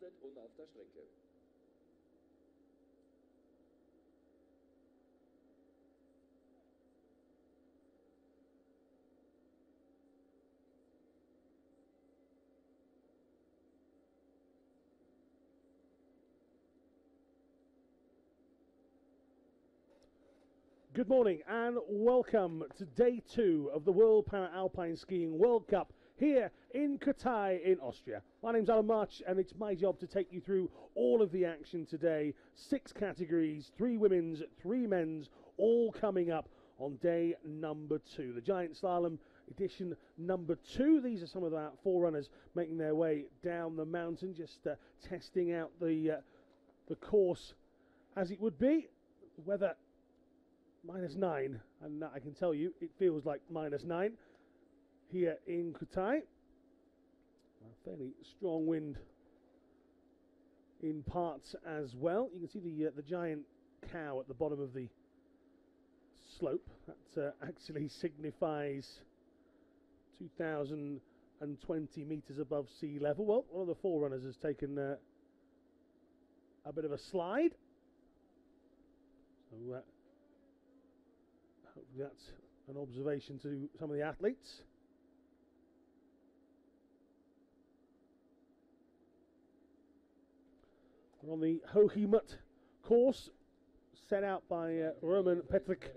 gestartet und auf der Strecke. Good morning and welcome to day 2 of the World Para-Alpine Skiing World Cup here in Kuhtai in Austria. My name's Alan March and it's my job to take you through all of the action today. 6 categories, 3 women's, 3 men's, all coming up on day number 2. The Giant Slalom edition number 2. These are some of our forerunners making their way down the mountain, just testing out the course as it would be. Weather -9, and I can tell you it feels like -9 here in Kuhtai. A fairly strong wind in parts as well. You can see the giant cow at the bottom of the slope. That actually signifies 2,020 meters above sea level. Well, one of the forerunners has taken a bit of a slide. So hopefully that's an observation to some of the athletes. We're on the Hohimut course set out by Roman Petric,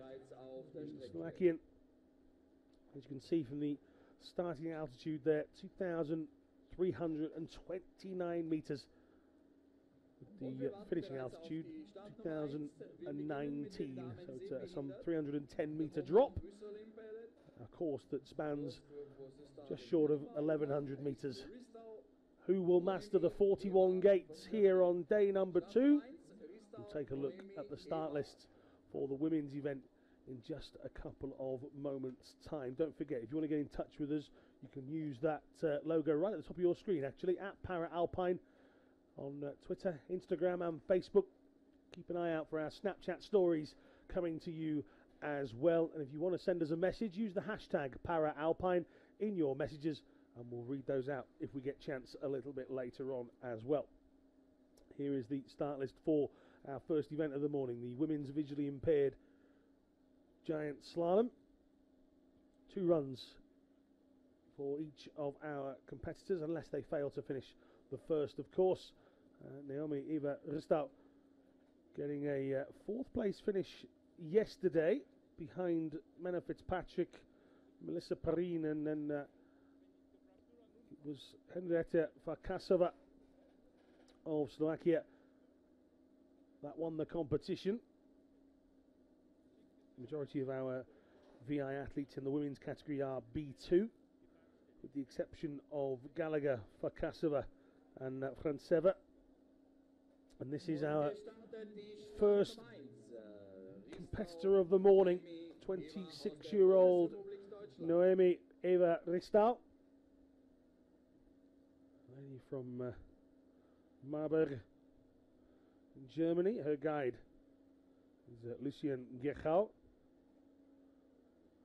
Slovakian. As you can see from the starting altitude there, 2,329 meters. The finishing altitude 2019, so it's some 310 meter drop, a course that spans just short of 1,100 meters. Who will master the 41 gates here on day number 2? We'll take a look at the start list for the women's event in just a couple of moments time. Don't forget, if you want to get in touch with us, you can use that logo right at the top of your screen, actually, at Para-Alpine on Twitter, Instagram and Facebook. Keep an eye out for our Snapchat stories coming to you as well. And if you want to send us a message, use the hashtag Para-Alpine in your messages and we'll read those out if we get chance a little bit later on as well. Here is the start list for our first event of the morning, the women's visually impaired Giant Slalom. 2 runs for each of our competitors, unless they fail to finish the first, of course. Naomi Eva Ristau getting a 4th place finish yesterday behind Menna Fitzpatrick, Melissa Perrine, and then it was Henrietta Farkasova of Slovakia that won the competition. The majority of our VI athletes in the women's category are B2, with the exception of Gallagher, Farkasova and Franceva. And this is our first competitor of the morning, 26-year-old Noemi Eva Ristau, lady from Marburg in Germany. Her guide is Lucien Gechau.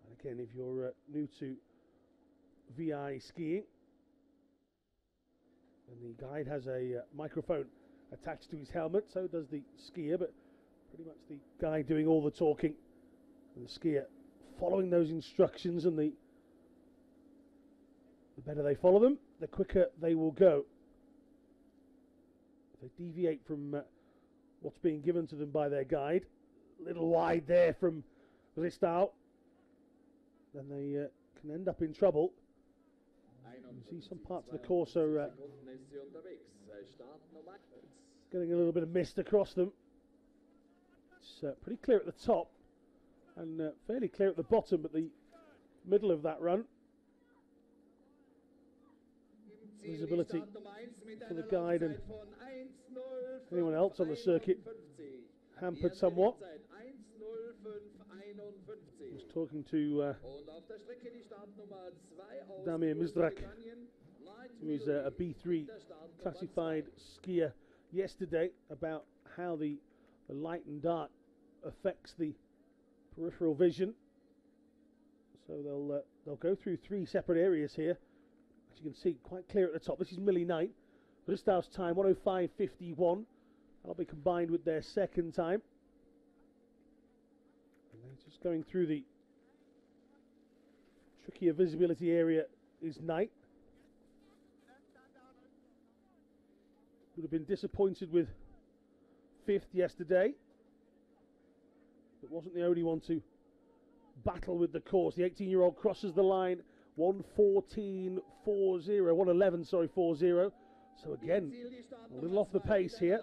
And again, if you're new to VI skiing, and the guide has a microphone attached to his helmet, so does the skier, but pretty much the guide doing all the talking and the skier following those instructions, and the better they follow them, the quicker they will go. If they deviate from what's being given to them by their guide, a little wide there from Ristau, then they can end up in trouble. You see some parts of the course are getting a little bit of mist across them. It's pretty clear at the top and fairly clear at the bottom, but the middle of that run, visibility for the guide and anyone else on the circuit hampered somewhat. I was talking to Damir Mizrak, who is a B3 classified skier, yesterday, about how the light and dark affects the peripheral vision. So they'll go through 3 separate areas here. As you can see, quite clear at the top. This is Millie Knight, Ristau's time, 1:05.51. That'll be combined with their second time. And they're just going through the trickier visibility area is Knight. Would have been disappointed with 5th yesterday, but wasn't the only one to battle with the course. The 18-year-old crosses the line, 1:14.40, 1:11.40. So again, a little off the pace here.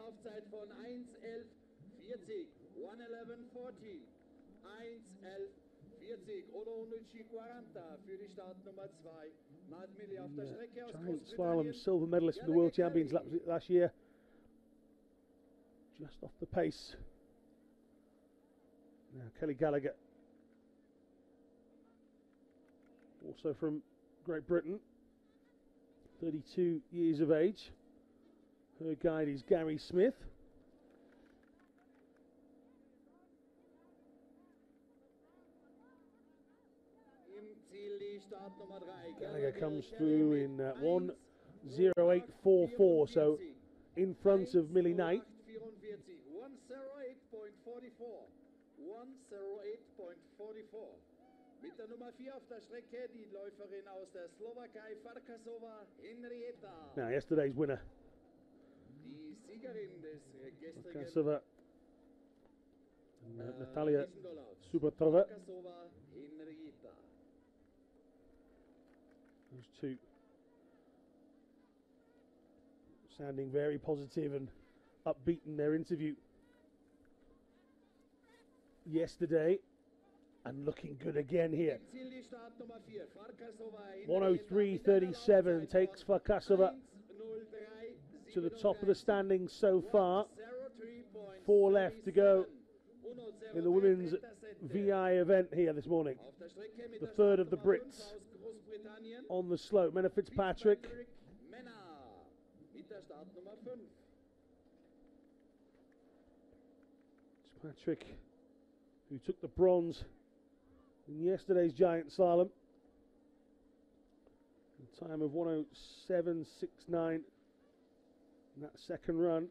Giant Slalom silver medalist from the World Champions last year. Just off the pace. Now Kelly Gallagher, also from Great Britain, 32 years of age. Her guide is Gary Smith. Gallagher comes through in 1:08.44, so in front of Millie Knight. 1:08.44. Mit der Nummer 4 auf der Strecke, die Läuferin aus der Slowakei, Farkasova Henrietta. Now, yesterday's winner. Die Siegerin des gestrigen Farkasova, Natalia Subatova. Farkasova Henrietta. Those two sounding very positive and upbeat in their interview yesterday, and looking good again here. 1:03.37 takes Farkasova to the top of the standings so far. 4 left to go in the women's VI event here this morning. The third of the Brits on the slope. Menna Fitzpatrick. Fitzpatrick, who took the bronze in yesterday's Giant Slalom. A time of 1:07.69 in that second run.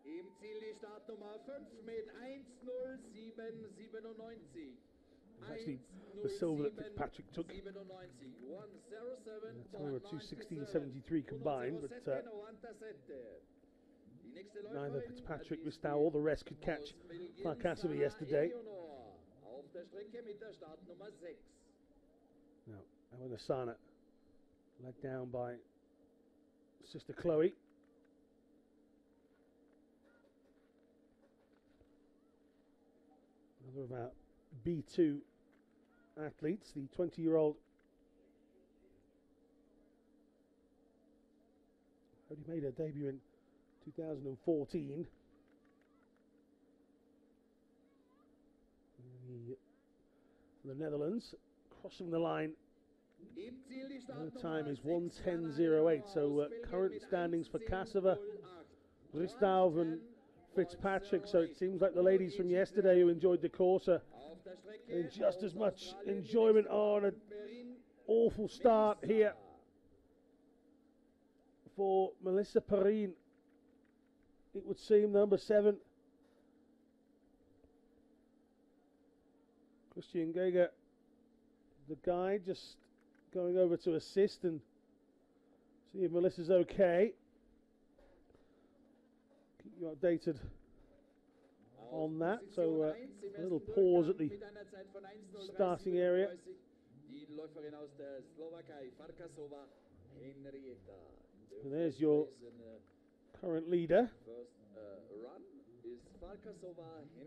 Im Ziel die Startnummer 5 mit 1:07.97. Actually, the silver that Fitzpatrick took. A time of 2:16.73 combined, but neither Fitzpatrick, Ristau, or the rest could catch Farkasova yesterday. Now, Ellen Asana, led down by sister Chloe. Another of our B2 athletes, the 20-year-old only made her debut in 2014. The Netherlands crossing the line. Her time is 1:10.08. So current standings for Farkasova, Ristau and Fitzpatrick. So it seems like the ladies from yesterday who enjoyed the course are in just as much enjoyment on an awful start here for Melissa Perrine. It would seem number 7. Christian Geiger, the guide, just going over to assist and see if Melissa's okay. Keep you updated on that. So a little pause at the starting area. And there's your current leader,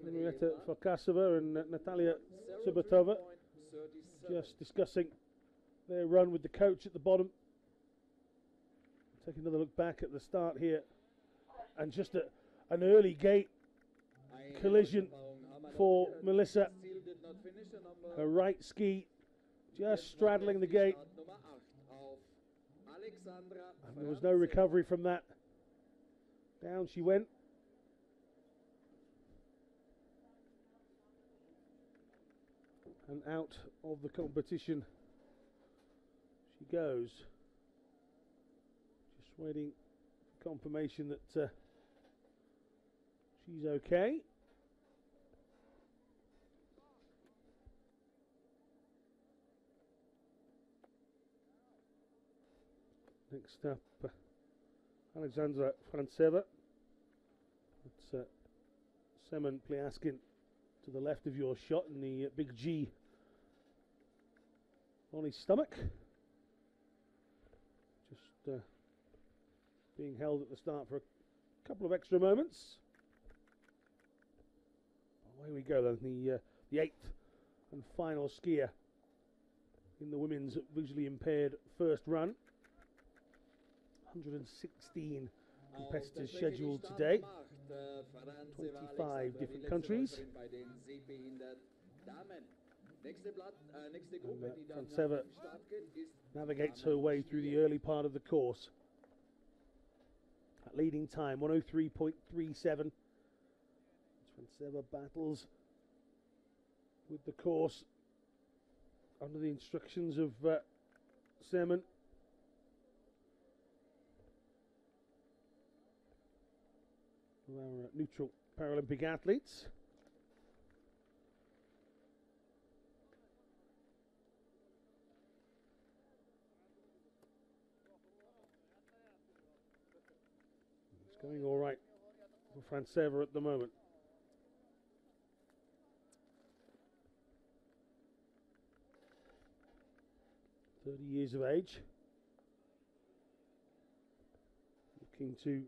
Henrietta Farkasova and Natalia Subatova, just discussing their run with the coach at the bottom. Take another look back at the start here, and just an early gate collision for Melissa. Her right ski just straddling the gate. And there was no recovery from that. Down she went. And out of the competition she goes. Just waiting for confirmation that she's okay. Next up, Alexandra Frantseva. That's Semen Pliaskin to the left of your shot, and the big G on his stomach. Just being held at the start for a couple of extra moments. Away we go then, the eighth and final skier in the women's visually impaired first run. 116 competitors scheduled today, 25 different countries. And Frantseva navigates her way through the early part of the course. At leading time, 103.37. Frantseva battles with the course under the instructions of Semen. Our neutral Paralympic athletes. It's going all right for Frantseva at the moment. Years of age. Looking to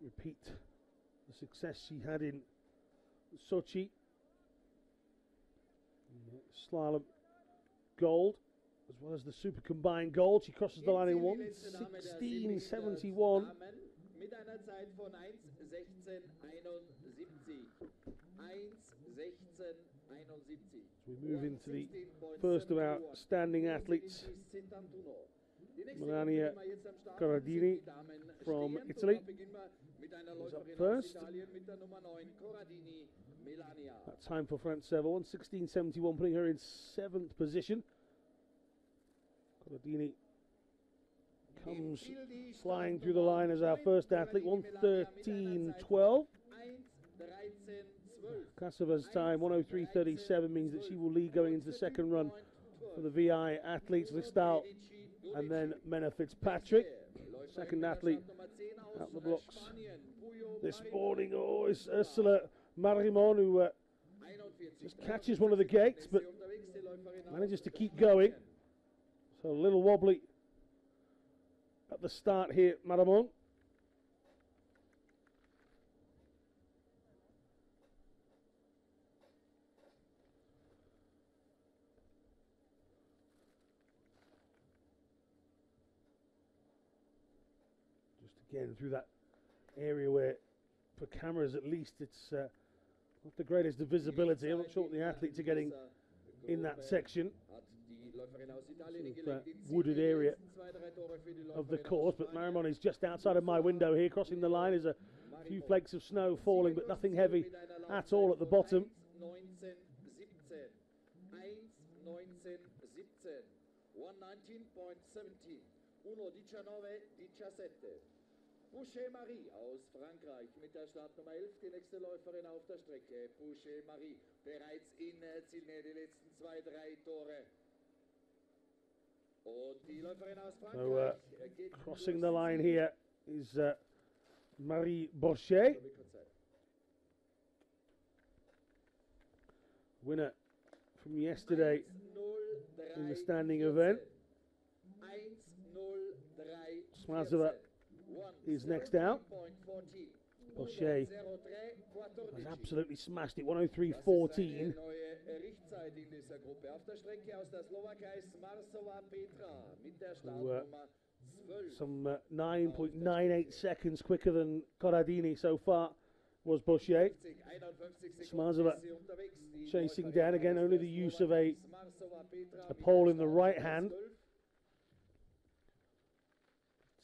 repeat the success she had in Sochi. Slalom gold, as well as the super combined gold. She crosses the line in 1:16.71. Mit einer Zeit von 1:16.71. 1:16.71. We move into the first of our standing athletes. Melania Corradini from Italy is up first. That time for Frantseva, 1:16.71, putting her in 7th position. Corradini comes flying through the line as our first athlete, 1:13.12. Kasova's time, 1:03.37, means that she will lead going into the second run for the VI athletes, Listal and then Mena Fitzpatrick. Second athlete out the blocks this morning, is Ursula Marimon, who just catches one of the gates but manages to keep going. So a little wobbly at the start here, Marimon. Again, through that area where, for cameras at least, it's not the greatest of visibility. I'm not sure what the athletes are getting in that section. Sort of, wooded area of the course, but Marimon is just outside of my window here. Crossing the line is a few flakes of snow falling, but nothing heavy at all at the bottom. 1:19.17. Boucher-Marie aus Frankreich mit der Startnummer 11, die nächste Läuferin auf der Strecke. Boucher-Marie bereits in Zielnähe, die letzten 2-3 Tore. Und die Läuferin aus Frankreich geht crossing the line here is Marie Boucher. Winner from yesterday in the standing event. Smazova is next out. Boucher has absolutely smashed it, 1:03.14. So, some 9.98 seconds quicker than Corradini so far was Boucher. Smazova chasing down again, only the use of a pole in the right hand.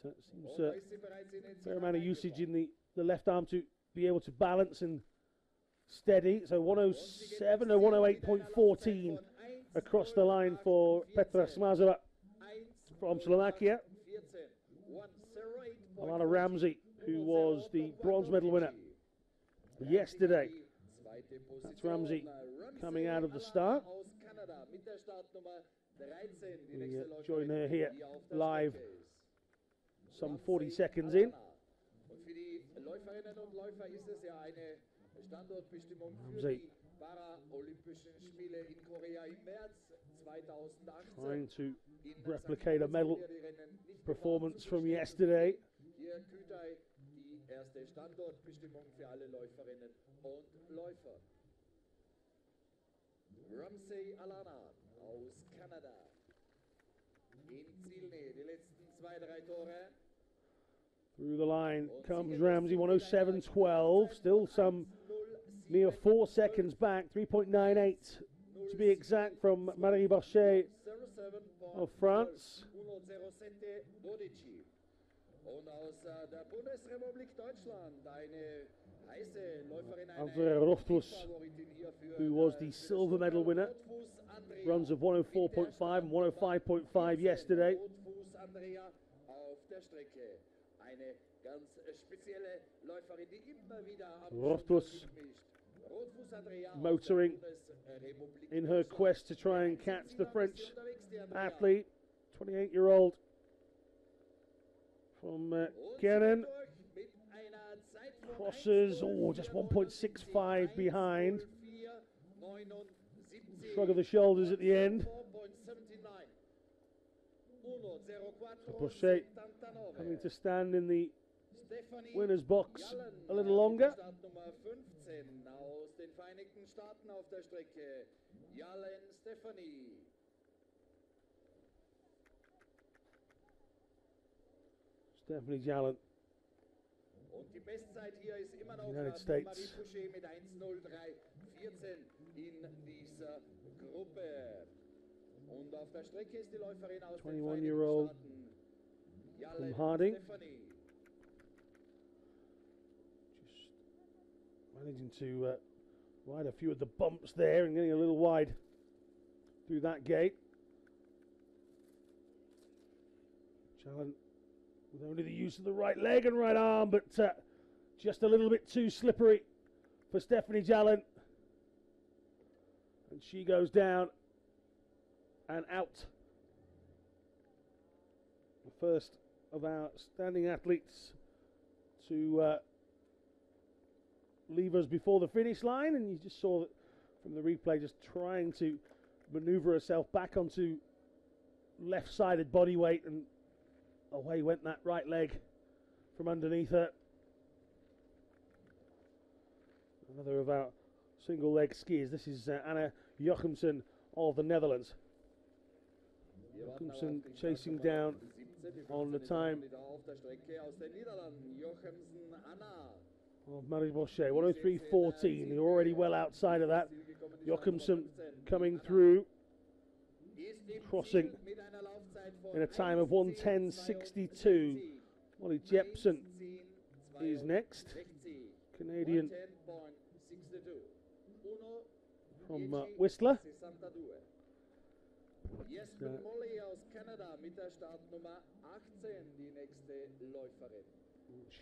So it seems a fair amount of usage in the left arm to be able to balance and steady. So 107 or 108.14 across the line for Petra Smazova from Slovakia. Alana Ramsey, who was the bronze medal winner yesterday. That's Ramsey coming out of the start. We join her here live some 40 seconds in. Ramsey trying to replicate a medal performance from yesterday. Kuhtai, die erste Standortbestimmung für alle Läuferinnen und Läufer. Ramsey Alana aus Kanada. In Zielnähe, die letzten 2-3 Tore. Through the line comes Ramsey, 107.12, still some mere 4 seconds back, 3.98 to be exact from Marie Boucher of France. Andrea Rothfuss, who was the silver medal winner, runs of 104.5 and 105.5 yesterday. Rothfuss motoring in her quest to try and catch the French athlete, 28-year-old from Cannon. Crosses, just 1.65 behind. Shrug of the shoulders at the end. So Boucher having to stand in the winner's box a little longer. Stephanie Jallen, United States. Und auf der Strecke ist die Läuferin aus 21-year-old from Harding. Just managing to ride a few of the bumps there and getting a little wide through that gate. Jallen with only the use of the right leg and right arm, but just a little bit too slippery for Stephanie Jallen. And she goes down and out. The first of our standing athletes to leave us before the finish line, and you just saw that from the replay, just trying to maneuver herself back onto left-sided body weight, and away went that right leg from underneath her. Another of our single leg skiers. This is Anna Jochemsen of the Netherlands. Jochemsen chasing down on the time of Marie Boucher, 103.14. They're already well outside of that. Jochemsen coming through, crossing in a time of 110.62. Molly Jepsen is next, Canadian from Whistler.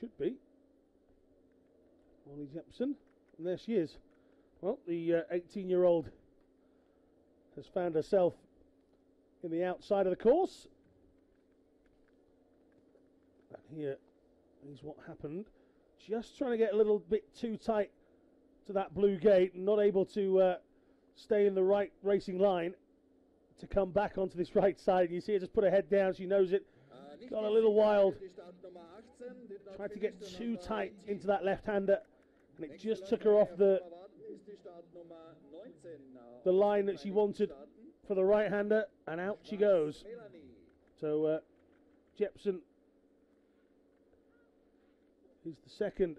Should be Molly Jepsen, and there she is. Well, the 18-year-old has found herself in the outside of the course, and here is what happened. Just trying to get a little bit too tight to that blue gate, and not able to stay in the right racing line to come back onto this right side. You see her just put her head down, she knows it, got a little wild, tried to get too tight into that left-hander, and it just took her off the line that she wanted for the right-hander, and out she goes. So Jepsen is the second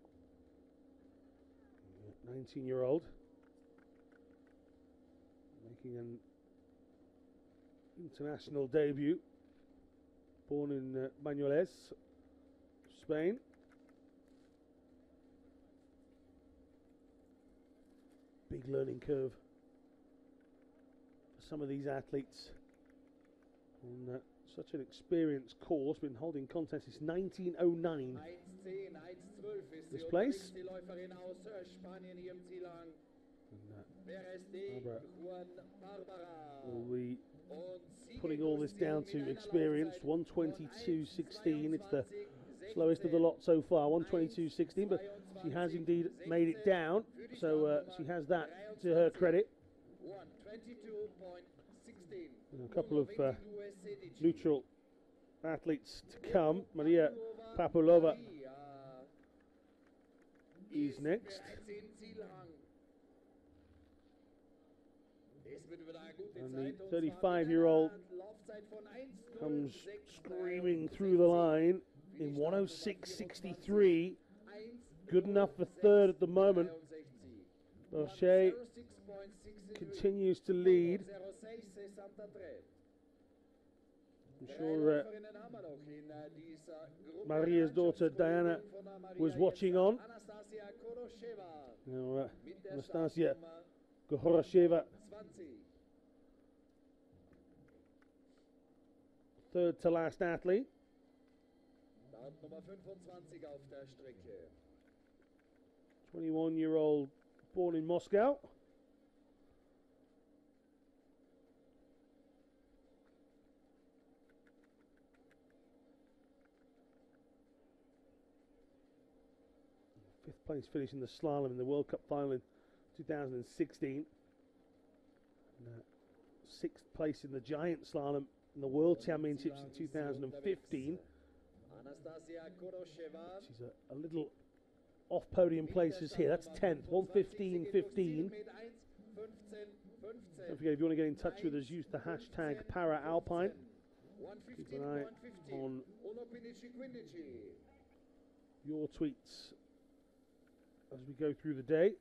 19-year-old, making an international debut, born in Bañoles, Spain. Big learning curve for some of these athletes on such an experienced course. Been holding contests since 1909. This place. We'll be putting all this down to experience. 1:22.16. It's the slowest of the lot so far. 1:22.16, but she has indeed made it down, so she has that to her credit. And a couple of neutral athletes to come. Maria Papulova is next. And the 35-year-old comes screaming through the line in 1:06.63. Good enough for third at the moment. Rocher continues to lead. I'm sure Maria's daughter Diana was watching on. Now, Anastasia Gohorosheva, third to last athlete. 21-year-old, born in Moscow. Fifth place finish in the slalom in the World Cup final in 2016. And, sixth place in the Giant Slalom in the World Championships in 2015. She's a little off podium places here. That's 10th, 1:15.15. Don't forget, if you want to get in touch with us, use the hashtag #ParaAlpine. Keep an eye on your tweets as we go through the day.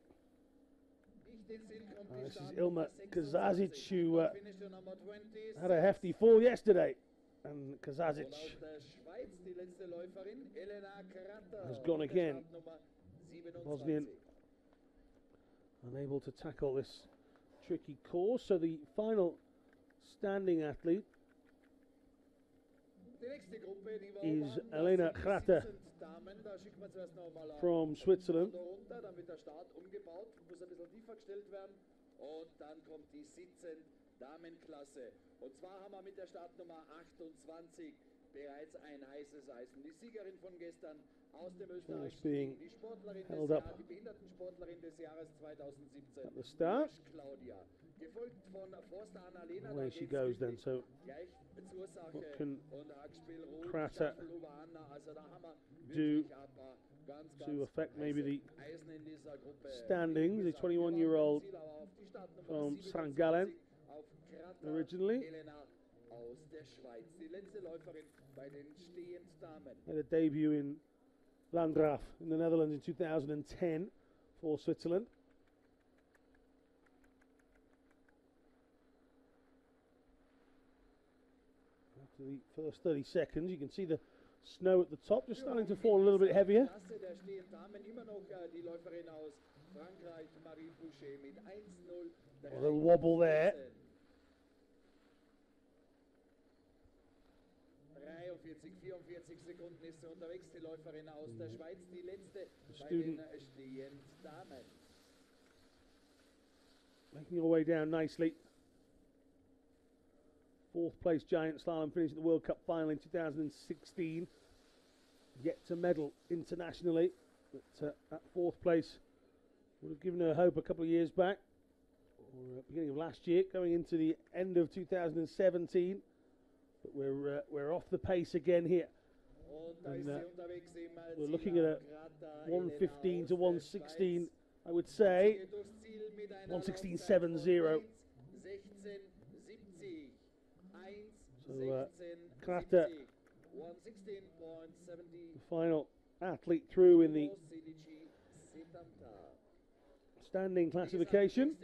This is Ilma Kazazic, who had a hefty fall yesterday, and Kazazic has gone again. Bosnian unable to tackle this tricky course. So the final standing athlete is Elena Kratter from Switzerland. Und dann kommt die 17 Damenklasse. Und zwar haben wir mit der Startnummer 28 bereits ein heißes Eisen. Die Siegerin von gestern aus dem österreichischen, die Sportlerin des Jahres, die Behindertensportlerin des Jahres 2017, at the start. Claudia, gefolgt von Forster Annalena. Away she goes then. So what can Kratter do to affect maybe the standings? The 21-year-old from St. Gallen originally. Had a debut in Landgraf in the Netherlands in 2010 for Switzerland. After the first 30 seconds, you can see the snow at the top just starting to fall a little bit heavier. A little wobble there. The student making her way down nicely. Fourth place Giant Slalom finished the World Cup final in 2016. Yet to medal internationally, but that fourth place would have given her hope a couple of years back, or beginning of last year, going into the end of 2017. But we're off the pace again here, and we're looking at a 1:15 to 1:16. I would say 1:16.70. So Kratter, the final athlete through in the standing classification.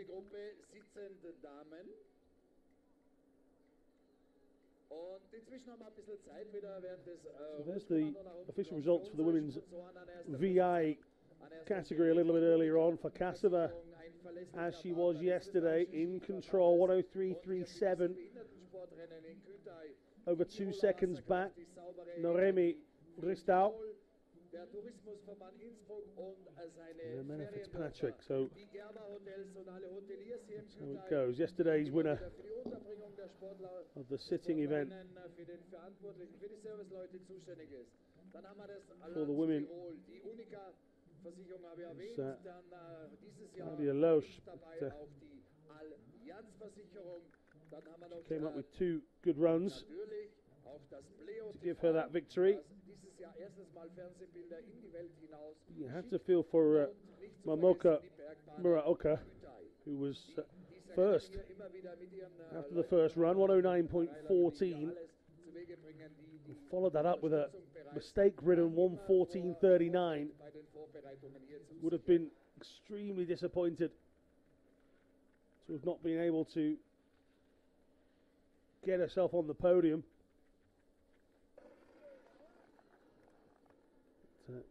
So there's the official results for the women's VI category a little bit earlier on for Kasova, as she was yesterday, in control, 103.37. Over 2 seconds back, Noremi Ristau. And then Fitzpatrick. So that's how it goes. Yesterday's winner of the sitting event for the women is Claudia Loesch. She came up with 2 good runs to give her that victory. You have to feel for Mamoka Muraoka, who was first after the first run, 109.14. Followed that up with a mistake-ridden 114.39. Would have been extremely disappointed to have not been able to get herself on the podium.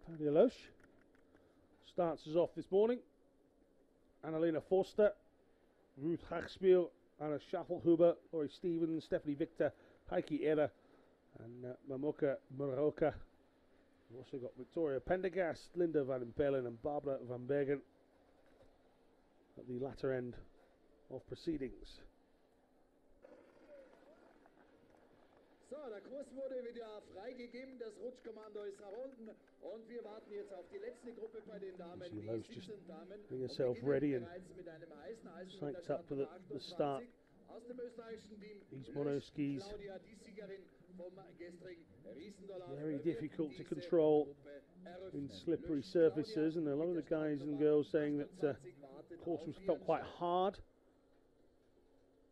Claudia Loesch starts us off this morning. Annalena Forster, Ruth Hachspiel, Anna Schaffelhuber, Laurie Stevens, Stephanie Victor, Heike Ehre, and Mamoka Muraoka. We've also got Victoria Pendergast, Linda van Impelen, and Barbara van Bergen at the latter end of proceedings. So, der Kurs wurde wieder freigegeben, das Rutschkommando ist herunten und wir warten jetzt auf die letzte Gruppe bei den Damen, die Sitzendamen. Getting herself ready and psyched up for the start. Aus dem österreichischen Team these monoskis, Claudia, die Siegerin vom gestrigen Riesendollar. very difficult to control in slippery surfaces, and a lot of the guys and girls saying that the course felt quite hard,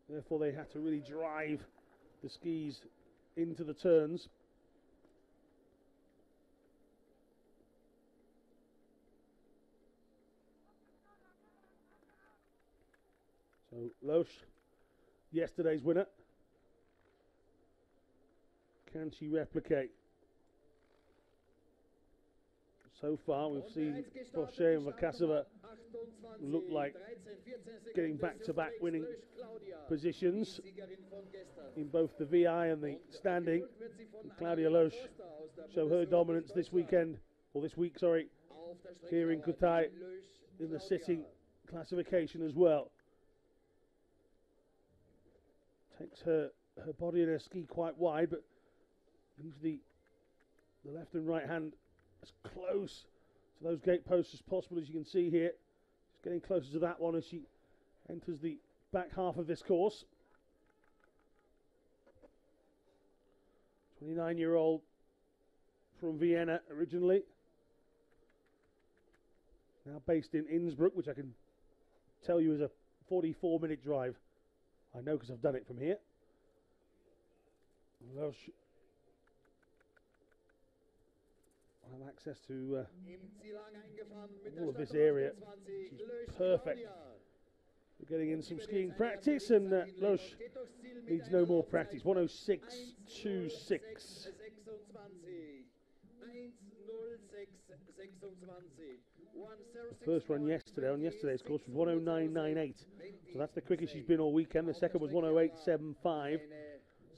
therefore they had to really drive the skis into the turns. So Loesch, yesterday's winner. Can she replicate? So far we've seen Bochet and Vakasova look like getting back-to-back winning positions in both the VI and the standing. And Claudia Loesch show her dominance this weekend, or this week, sorry, here in Kuhtai in the sitting classification as well. Takes her body and her ski quite wide, but leaves the left and right hand as close to those gate posts as possible, as you can see here. She's getting closer to that one as she enters the back half of this course. 29-year-old from Vienna originally, now based in Innsbruck, which I can tell you is a 44-minute drive. I know because I've done it from here. Loesch will have access to all of this area. She's perfect for getting in some skiing practice, and Loesch needs no more practice. 106.26. The first run yesterday on yesterday's course was 109.98, so that's the quickest she's been all weekend. The second was 108.75.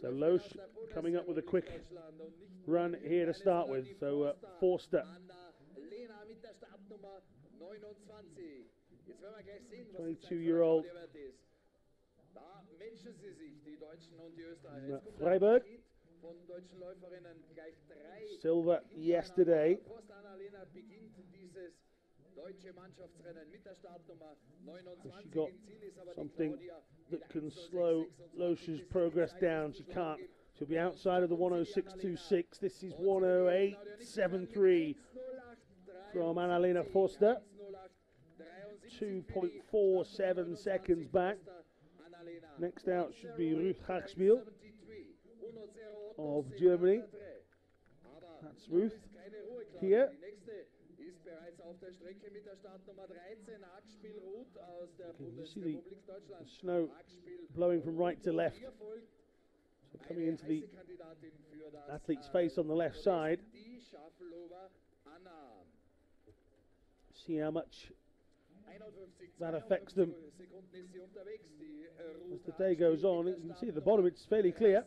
So Loesch coming up with a quick run here to start with. So Forster, 22-year-old Freiberg, silver yesterday. She got something that can slow Loesch's progress down. She can't. She'll be outside of the 106.26. This is 108.73 from Annalena Forster. 2.47 seconds back. Next out should be Ruth Hachspiel of Germany. That's Ruth here. auf der Strecke mit der Startnummer 13, Hackspiel Ruth aus der You see the Bundesrepublik Deutschland. snow blowing from right to left. So coming into the athlete's face on the left side. See how much that affects them as the day goes on. You can see at the bottom it's fairly clear.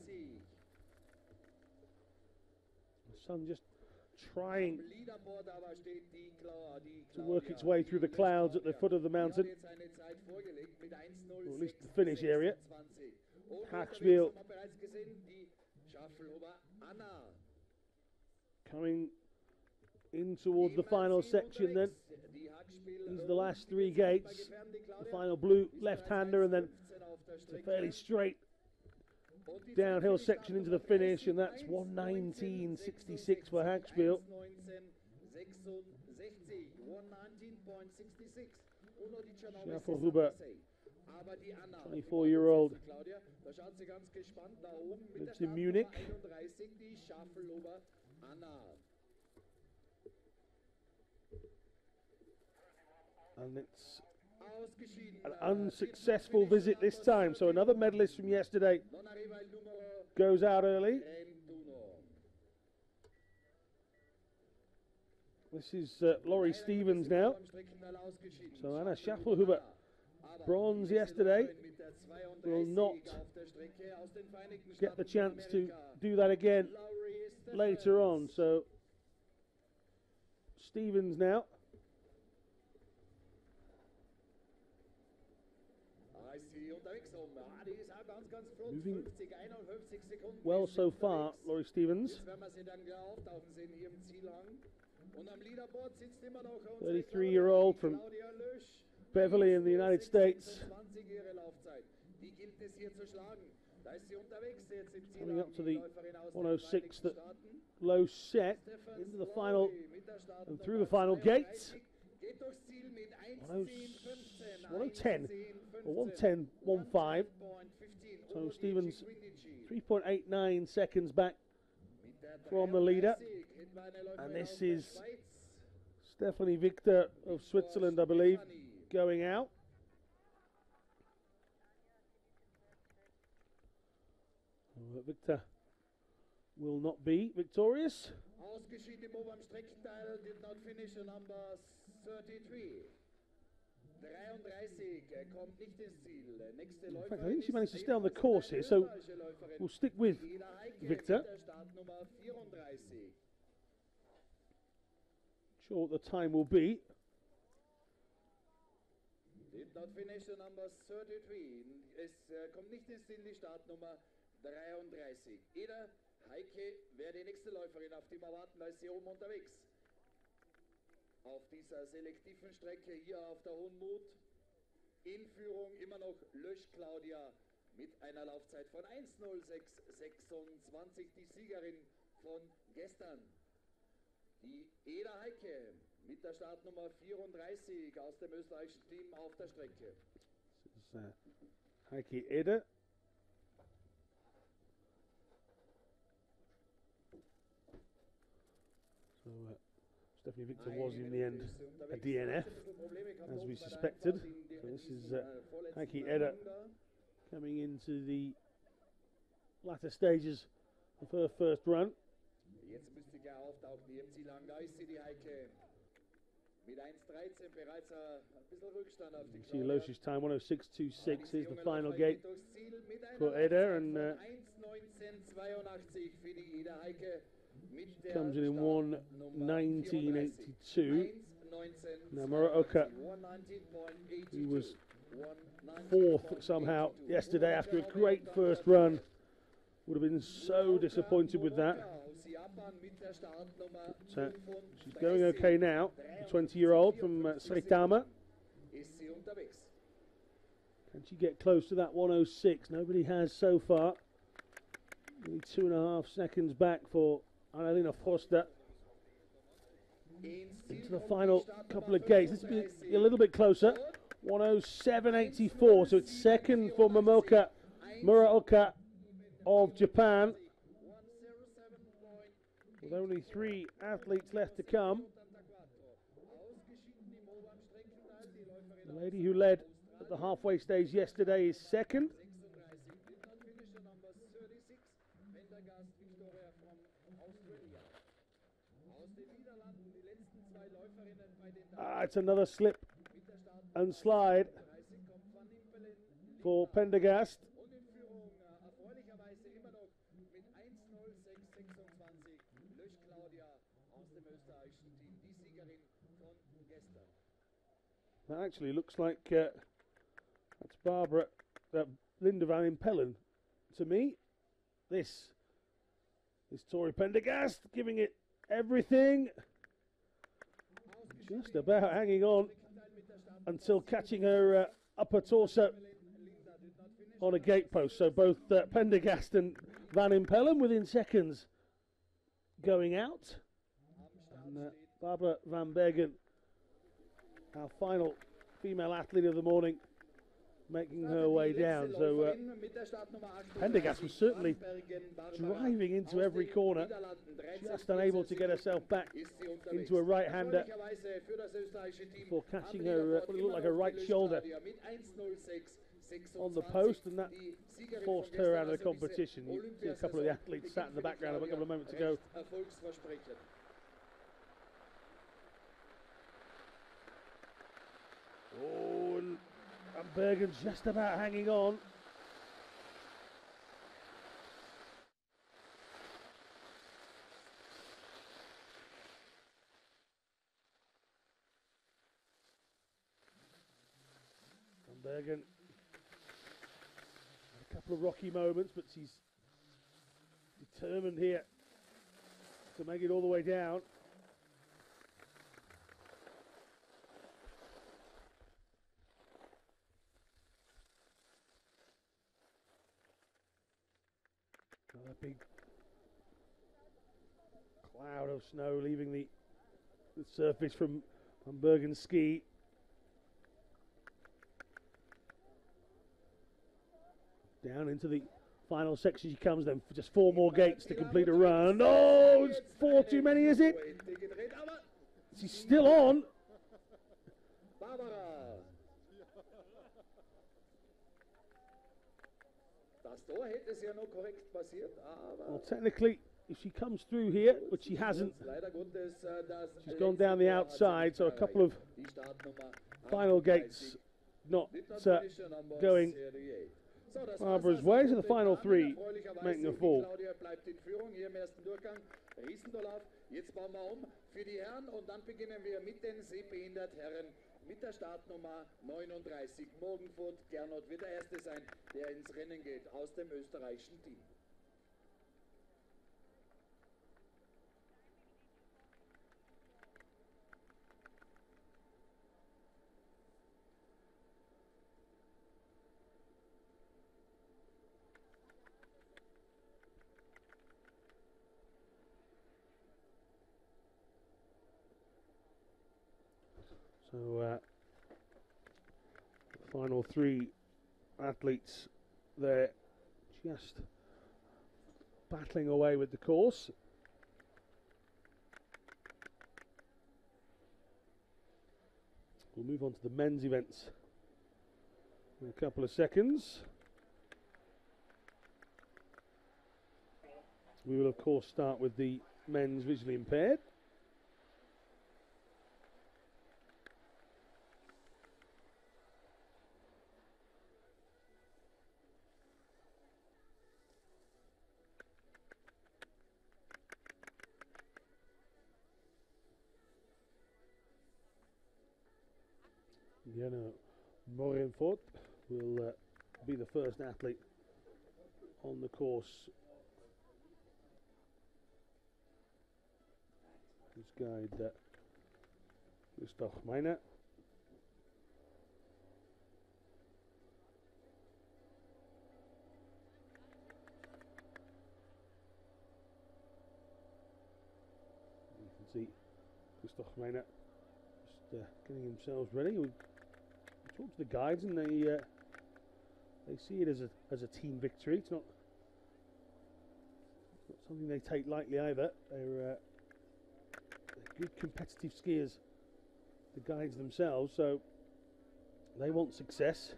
The sun just trying to work its way through the clouds at the foot of the mountain, or at least the finish area. Hackspiel coming in towards the final section then. These are the last three gates. The final blue left-hander, and then it's a fairly straight downhill section into the finish, and that's 1:19.66 for Hackspiel. Schaffelhuber, 24-year-old, lives in Munich. And it's an unsuccessful visit this time, so another medalist from yesterday goes out early. This is Laurie Stevens now. So Anna Schaffelhuber, bronze yesterday, will not get the chance to do that again later on. So Stevens now. Moving well so far, Laurie Stevens. 33-year-old from Beverly in the United States. Coming up to the 106 that low set into the final and through the final gates. 110 or 110.15. So Stevens 3.89 seconds back from the leader. And this is Stephanie Victor of Switzerland, I believe, going out. Victor will not be victorious. In fact, I think she managed to stay on the course here, so we'll stick with Victor. Sure what the time will be. Did not finish the number 33. Es kommt nicht ins Ziel die Startnummer 33. Eda Heike wäre die nächste Läuferin, auf die wir warten, da ist sie oben unterwegs. Auf dieser selektiven Strecke hier auf der Hohenmut. In Führung immer noch Lösch Claudia mit einer Laufzeit von 1:06:26, die Siegerin von gestern. Die Eda Heike mit der Startnummer 34 aus dem österreichischen Team auf der Strecke. Das ist Heike Ede. So Stephanie Victor was in the end a DNF, as we suspected. So this is Heike Ede coming into the latter stages of her first run. Jetzt müsste ja auftauchen, die im Ziel an. Da ist sie, die Heike. Mit 1:13 bereits ein bisschen Rückstand auf die See Losch's time, 1:06.26 is the final gate for Ede, and comes in 1:19.82. Now Muraoka, who was fourth somehow yesterday after a great first run, would have been so disappointed with that. But, she's going okay now, the 20-year-old from Sritama. Can she get close to that 1:06? Nobody has so far. Only 2.5 seconds back for Annalena Forster. Into the final couple of gates. This will be a little bit closer. 1:07.84. So it's second for Muraoka of Japan. With only 3 athletes left to come. The lady who led at the halfway stage yesterday is second. It's another slip and slide for Pendergast. That actually looks like that's Linda van Impellen to me. This is Tori Pendergast giving it everything. Just about hanging on until catching her upper torso on a gate post. So both Pendergast and Van Impellen within seconds going out. And Barbara van Bergen, our final female athlete of the morning, making her way down. So Pendergast was certainly driving into every corner, just unable to get herself back into a right-hander before catching her what looked like a right shoulder on the post, and that forced her out of the competition. You see a couple of the athletes sat in the background a couple of moments ago. Oh, and Bergen's just about hanging on. And Bergen, a couple of rocky moments, but she's determined here to make it all the way down. Another big cloud of snow leaving the surface from Bergen's ski. Down into the final section she comes, then just 4 more gates to complete a run. Oh, it's 4 too many, is it? She's still on. Well, technically, if she comes through here, which she hasn't, she's gone down the outside, so a couple of final gates not going Barbara's way, so the final 3 making a fall. Jetzt bauen wir für die Herren und dann beginnen wir mit den Sehbehindert-Herren mit der Startnummer 39. Morgenfurt Gernot wird der Erste sein, der ins Rennen geht aus dem österreichischen Team. So the final 3 athletes there just battling away with the course. We'll move on to the men's events in a couple of seconds. We will of course start with the men's visually impaired. Diana Morenfort will be the first athlete on the course. His guide Gustav Meiner. You can see Gustav Meiner just getting themselves ready. We talk to the guides and they see it as a team victory. It's not something they take lightly either. They're good competitive skiers, the guides themselves, so They want success.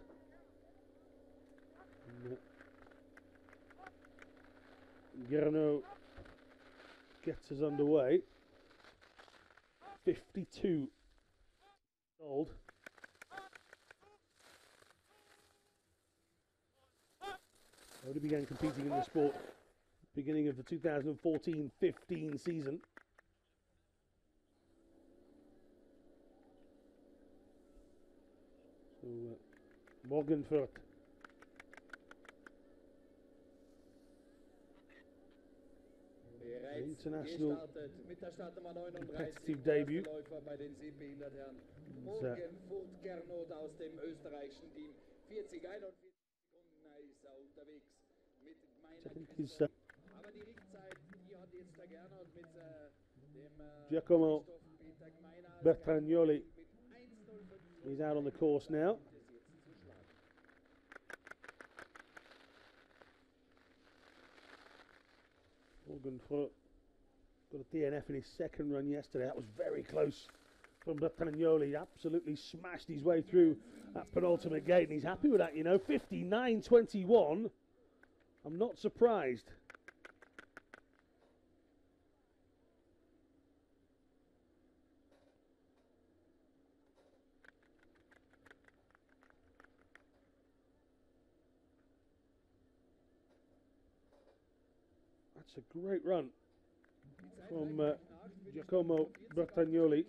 Gerno gets us underway. 52 old. Already began competing in the sport beginning of the 2014-15 season. So Morgenfurt international competitive debut. Aus dem österreichischen Team. 40, 41 Sekunden ist er unterwegs mit meiner aber die Richtzeit, die hat jetzt der Gernot mit dem Giacomo Bertagnoli. He's out on the course now. Morgenfurt got a DNF in his second run yesterday. That was very close from Bertagnoli. Absolutely smashed his way through that penultimate gate, and he's happy with that, you know. 59.21. I'm not surprised. That's a great run from Giacomo Bertagnoli.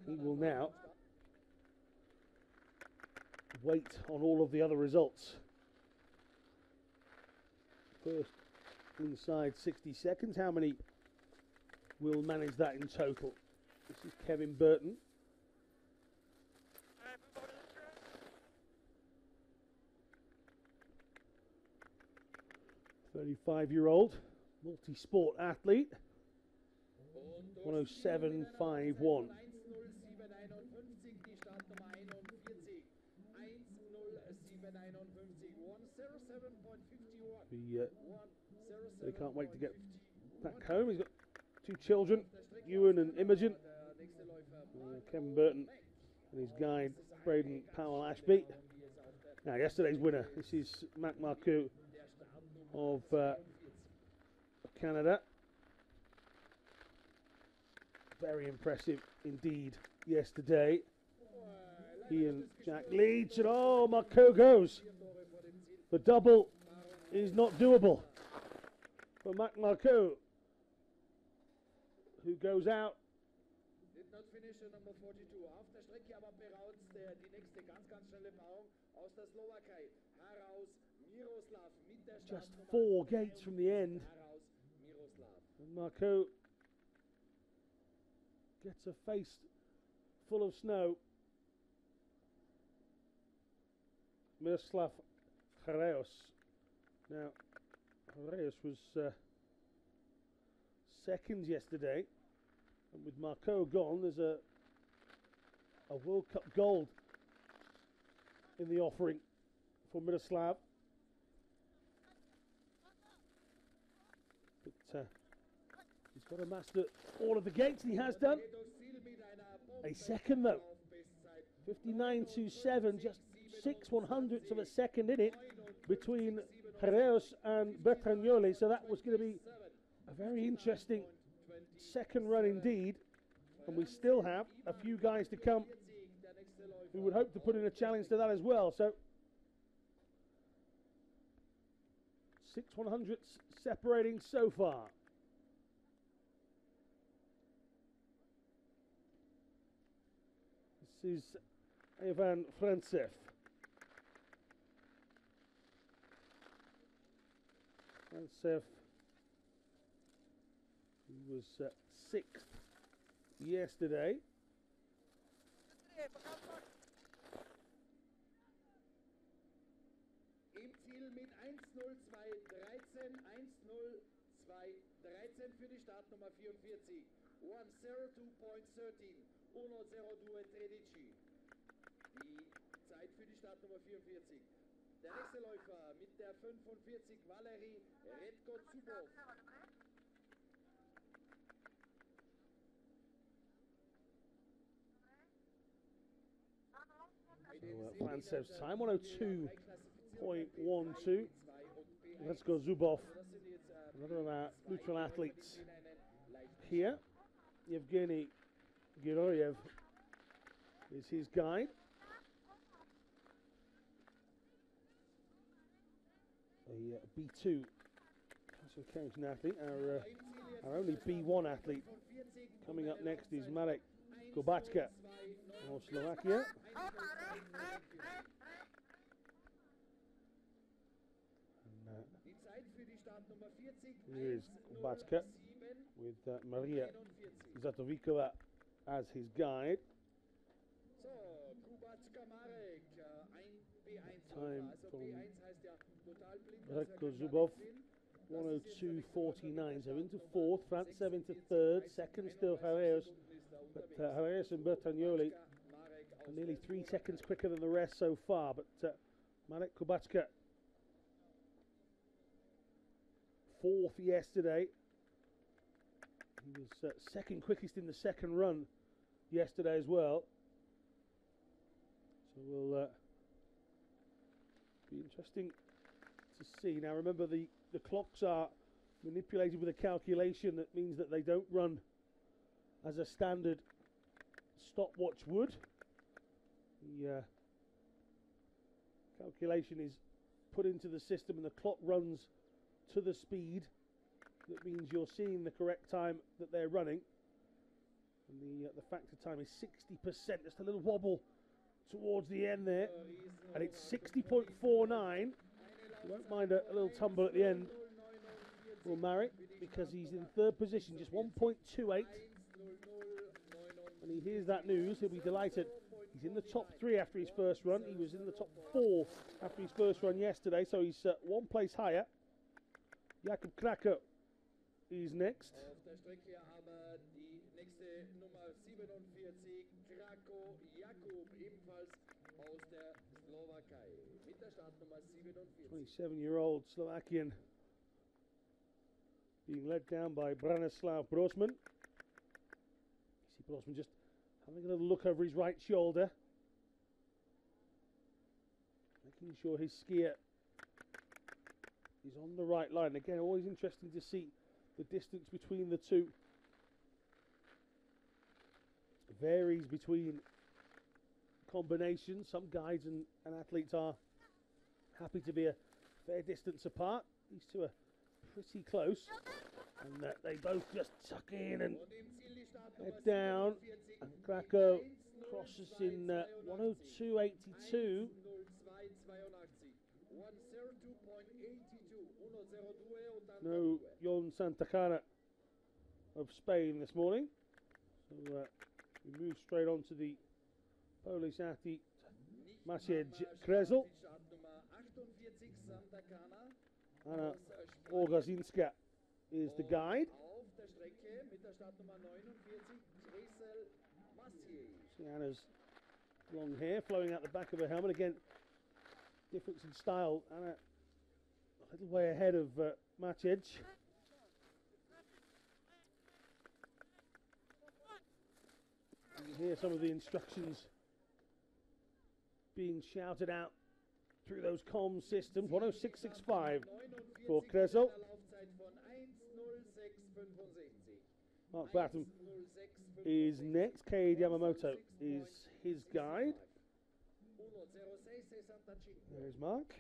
He will now wait on all of the other results. First inside 60 seconds. How many will manage that in total? This is Kevin Burton. .35-year-old multi-sport athlete. 107.51. He can't wait to get back home. He's got two children, Ewan and Imogen. Kevin Burton and his guide, Braden Powell Ashby. Now, yesterday's winner, this is Mac Marcoux of Canada. Very impressive indeed yesterday. He and Jack Leach, and oh, Marcoux goes. The double is not doable for Mac Marcoux, who goes out. Did not finish number 42. Auf der Strecke aber Perauz, die nächste ganz schnelle Paarung aus der Slowakei. Heraus Miroslav mit der Just 4 gates from the end. And Marcoux gets a face full of snow. Miroslav Heraeus. Now, Heraeus was second yesterday, and with Marcoux gone, there's a World Cup gold in the offering for Miroslav. But he's got to master all of the gates, and he has done. A second though, 59.27, just 6/100ths of a second in it between Heraeus and Bertagnoli, so that was going to be a very interesting second run indeed, and we still have a few guys to come who would hope to put in a challenge to that as well. So 6/100ths separating so far. This is Ivan Frantsev. Frantsev, who was 6th yesterday. Im Ziel mit 1:02:13, 1:02:13 für die Startnummer 44. 1:02.13, 1:02:13. Die Zeit für die Startnummer 44. Der nächste Läufer mit der 45, Valerie Redko-Zubow. Franzev's time, 102.12. Let's go Zubov, another of our neutral athletes here. Yevgeny Giroyev is his guide. A B2 classification athlete. Our only B1 athlete coming up next is Marek Kuhtai of Slovakia. Here is Kuhtai with Maria Zatovikova as his guide. Time from Rekko Zubov, 102.49, so into fourth, Frantsev into third, second still Harreus, but Harreus and Bertagnoli are nearly 3 seconds quicker than the rest so far, but Marek Kuhtai, fourth yesterday. He was second quickest in the second run yesterday as well. So we'll be interesting to see. Now remember, the clocks are manipulated with a calculation that means that they don't run as a standard stopwatch would. The calculation is put into the system and the clock runs to the speed. That means you're seeing the correct time that they're running. And the factor time is 60%, just a little wobble towards the end there. And it's 60.49. You won't mind a little tumble at the end for Marek, because he's in third position, just 1.28. When he hears that news, he'll be delighted. He's in the top 3 after his first run. He was in the top 4 after his first run yesterday, so he's one place higher. Jakub Krakow is next. Die nächste Nummer 47, Krakow Jakub, ebenfalls aus der Slowakei, mit der Startnummer 47. 27-year-old Slovakian being led down by Branislav Brosman. You see Brosman just having a little look over his right shoulder, making sure his skier is on the right line. Again, always interesting to see the distance between the two. It varies between combinations. Some guides and athletes are happy to be a fair distance apart. These two are pretty close, and they both just tuck in and head down. And Krakow crosses in 102.82. No Jon Santacana of Spain this morning. So we move straight on to the Polish athlete Maciej Krezel. Anna Orgazinska is the guide. See Anna's long hair flowing out the back of her helmet. Again, difference in style. Anna a little way ahead of Maciej. You can hear some of the instructions being shouted out through those comm systems. 106.65 for Krezel. Mark Batten is next. Kade Yamamoto is his guide. There's Mark.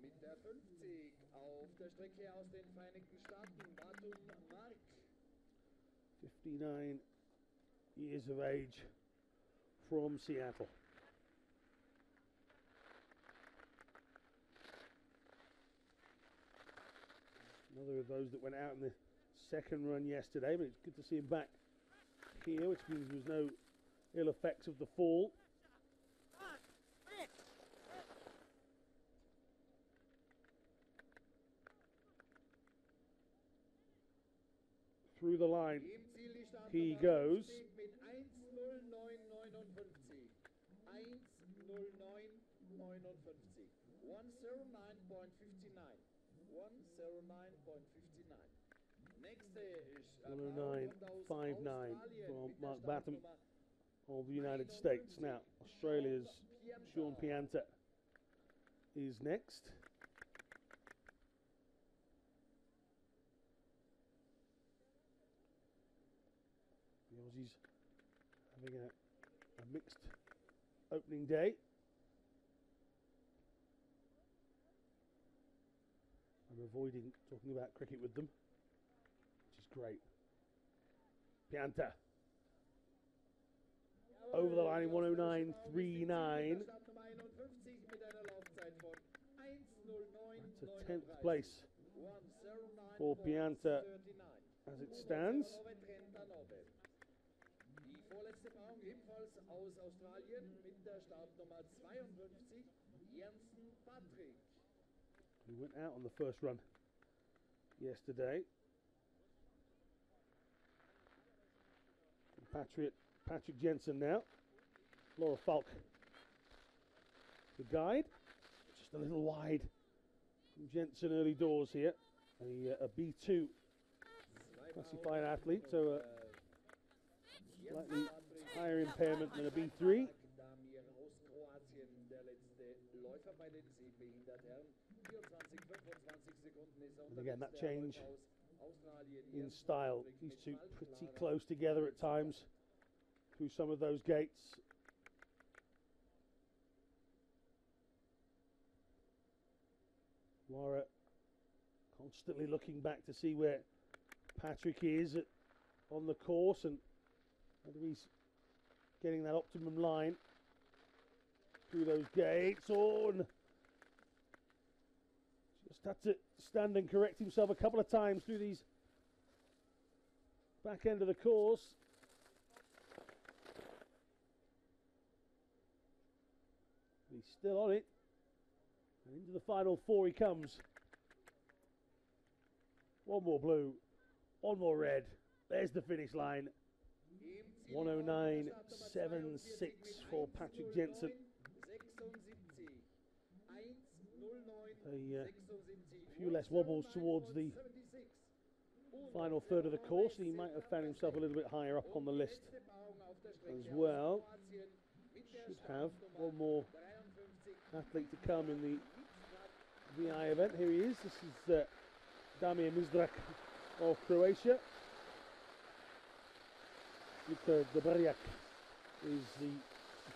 Mit der 50 auf der Strecke aus den Vereinigten Staaten, Batum Mark. 59 years of age from Seattle. Another of those that went out in the second run yesterday, but it's good to see him back here, which means there was no ill effects of the fall. Through the line he goes. 109.59 from Mark Batten. of the United States. Now, Australia's Sean Pianta is next. The Aussies having a mixed opening day. I'm avoiding talking about cricket with them, which is great. Pianta over the line in 109.39. That's a 10th place for Pianta as it stands. He went out on the first run yesterday. Patrick Jensen now. Laura Falk, the guide. Just a little wide from Jensen early doors here. A B2 classified athlete, so a slightly higher impairment than a B3. And again, that change in style. These two pretty close together at times through some of those gates. Laura constantly looking back to see where Patrick is on the course and whether he's getting that optimum line through those gates. Oh, and just had to stand and correct himself a couple of times through these back end of the course. He's still on it. And into the final four he comes. One more blue, one more red. There's the finish line. 109.76 for Patrick Jensen. A few less wobbles towards the final third of the course. He might have found himself a little bit higher up on the list as well. Should have one more athlete to come in the VI event. Here he is. This is Damir Mizrak of Croatia. Luka Dobarjak is the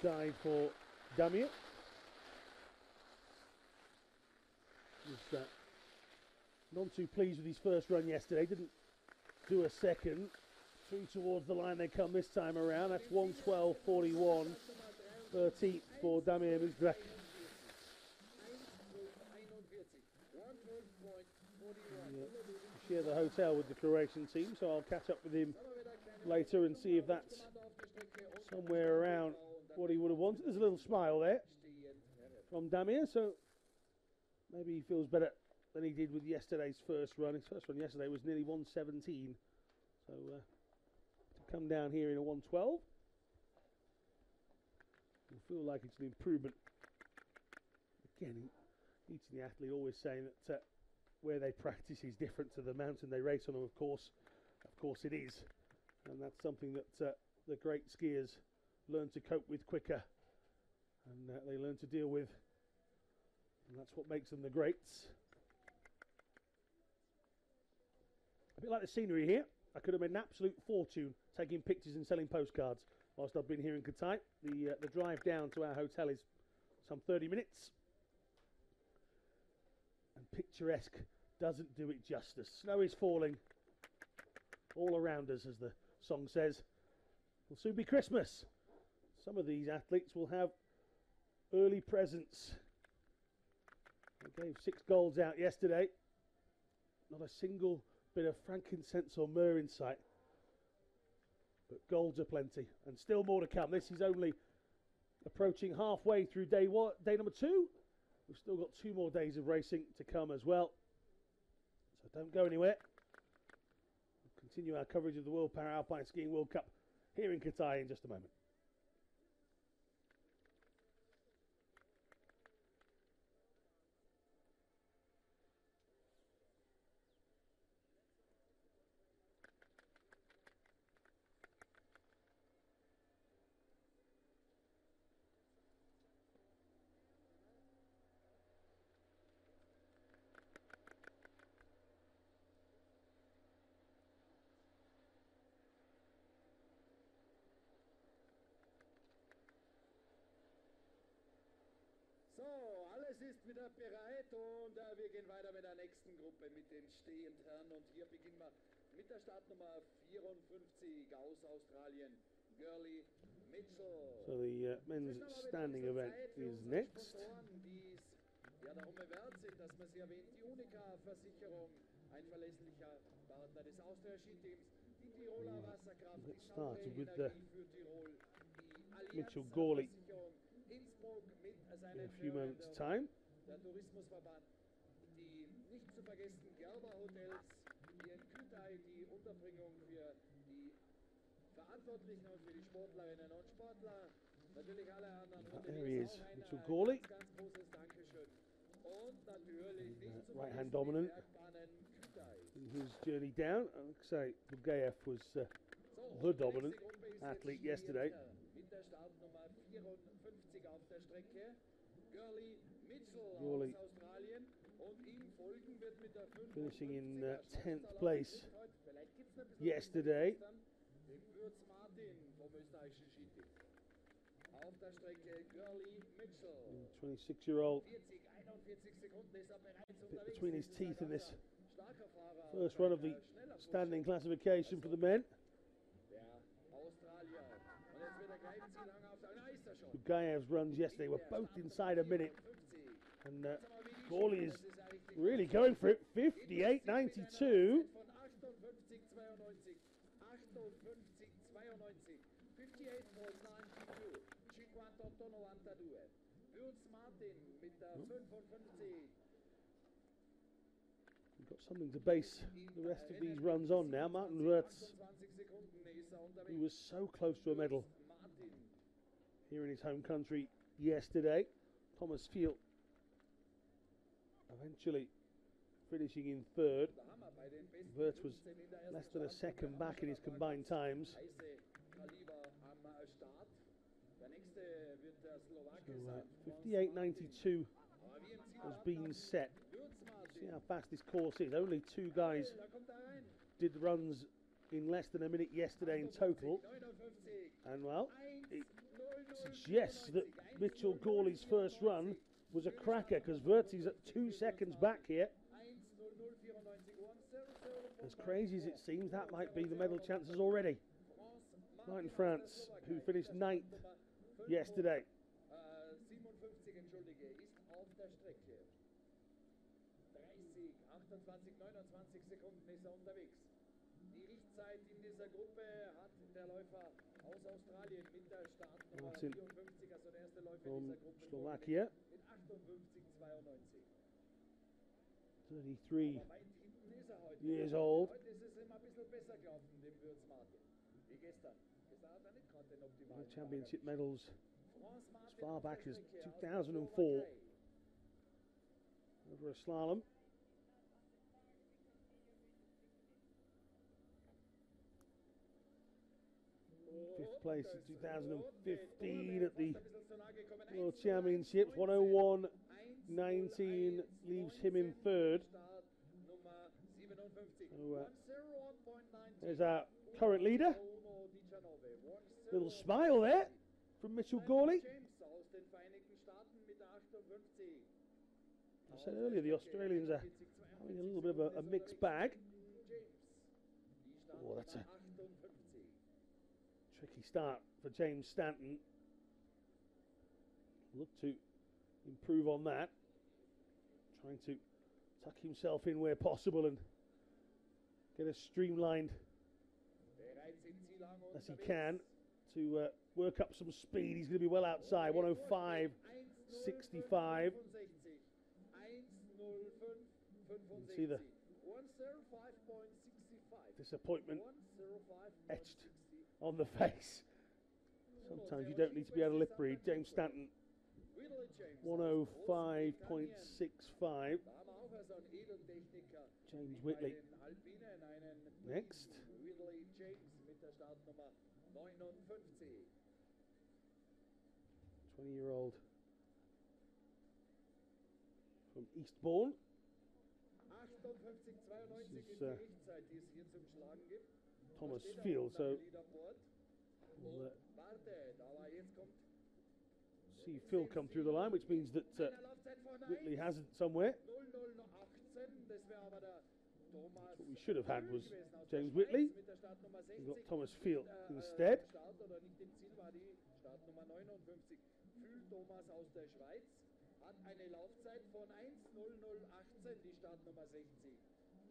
guide for Damir. Was none too pleased with his first run yesterday. Didn't do a second. Through towards the line they come this time around. That's 112.41. 13th for Damir Mizrak. Share the hotel with the Croatian team, so I'll catch up with him later and see if that's somewhere around what he would have wanted. There's a little smile there from Damir, so maybe he feels better than he did with yesterday's first run. His first run yesterday was nearly 117, so to come down here in a 112 will feel like it's an improvement. Again, each of the athlete always saying that where they practice is different to the mountain they race on, and of course it is, and that's something that the great skiers learn to cope with quicker, and they learn to deal with, and that's what makes them the greats. A bit like the scenery here, I could have made an absolute fortune taking pictures and selling postcards whilst I've been here in Kuhtai. The drive down to our hotel is some 30 minutes. And picturesque doesn't do it justice. Snow is falling all around us, as the song says. It'll soon be Christmas. Some of these athletes will have early presents. I gave 6 golds out yesterday. Not a single bit of frankincense or myrrh in sight. But golds are plenty, and still more to come. This is only approaching halfway through day number 2. We've still got 2 more days of racing to come as well. So don't go anywhere. We'll continue our coverage of the World Paralpine Skiing World Cup here in Kuhtai in just a moment. ist wieder bereit und wir gehen weiter mit der nächsten Gruppe mit den Stehentherren und hier beginnen wir mit der Startnummer 54 aus Australien, Gurley Mitchell. So the men's standing event is next. Die ja darum wert sind, dass man sie erwähnt, die Unica-Versicherung, ein verlässlicher Partner des Austria-Skiteams, die Tiroler Wasserkraft, die started with Sauerenergie für Tirol, die Mitchell Gawley Innsbruck mit in seinen a few moments' time. Der Tourismusverband, die nicht zu vergessen Gerber Hotels, hier in Kuhtai die Unterbringung für die Verantwortlichen und für die Sportlerinnen und Sportler, natürlich alle anderen There he is, Hotels, Mitchell Gawley. ganz großes Dankeschön. Und natürlich nicht zu Right-hand vergessen dominant die Bergbahnen Kuhtai. in his journey down. Like I say, Bugayev was the dominant athlete yesterday. Mit der Startnummer 54 auf der Strecke. Gurley Mitchell Gawley aus Australien und ihm folgen wird mit der finishing in 10th place yesterday. Dem Würz Martin vom österreichischen Skiteam. Auf der Strecke Gurley Mitchell. 26-year-old 41 Sekunden ist er bereits bit unterwegs. between his teeth in this Starker Fahrer. first run of the standing classification for the men. Der Australier. Und jetzt wird er gleich im Ziel auf der. Na, ist er schon. Bugayev's runs yesterday were both inside a minute, and Gawley is really going for it. 58.92. Von 58,92. 58,92. 58,92. 58,92. Würz Martin mit der 55. We've got something to base the rest of these runs on now. Martin Wirtz, 28 Sekunden ist er unterwegs. who was so close to a medal Martin. here in his home country yesterday. Thomas Field eventually finishing in third. Da haben wir bei den besten Wirtz was 15 in der ersten less than a Startgruppe. second back in his combined times. Heiße Kaliber am Start. Der nächste wird der Slowake So, sein. 58.92 Aber wie im Ziel has been set. Würz See Martin. how fast this course is. Only two guys Da kommt er rein. did the runs in less than a minute yesterday in total. 59. And well, it 1:00:94. suggests that Mitchell Gawley's first run was a cracker, because Wirtz is at 2 seconds back here. 1:00:94. As crazy as it seems, that might be the medal chances already. Martin France, who finished 9th yesterday. 57, entschuldige, ist auf der Strecke. 30, 28, 29 Sekunden ist er unterwegs. Die Richtzeit in dieser Gruppe hat der Läufer aus Australien mit der Startnummer Martin 54, also der erste Läufer in From dieser Gruppe Slovakia, mit 58,92. 33 Aber weit hinten ist er heute. years old. Heute ist es immer ein bisschen besser gelaufen, dem Würz Martin, wie gestern. Gestern hat er nicht gerade den optimalen World Championship medals France Martin as far auf der back as Strecke aus 2004 Slowakei. over a slalom. Fifth place in 2015 at the World Championships. 101.19 leaves him in third. So, there's our current leader. Little smile there from Mitchell Gawley. I said earlier the Australians are having a little bit of a mixed bag. Oh, that's a tricky start for James Stanton. Look to improve on that. Trying to tuck himself in where possible and get as streamlined as he can to work up some speed. He's going to be well outside. 105.65. You can see the disappointment etched on the face. Sometimes you don't need to be able to lip read. James Stanton, 105.65. James Whitley next. 20-year-old from Eastbourne. This is Thomas Field, so we'll See Phil come through the line, which means that Whitley hasn't somewhere. What we should have had was James Whitley. We've got Thomas Field instead. Eine Laufzeit von 1:00:18, die Startnummer 60.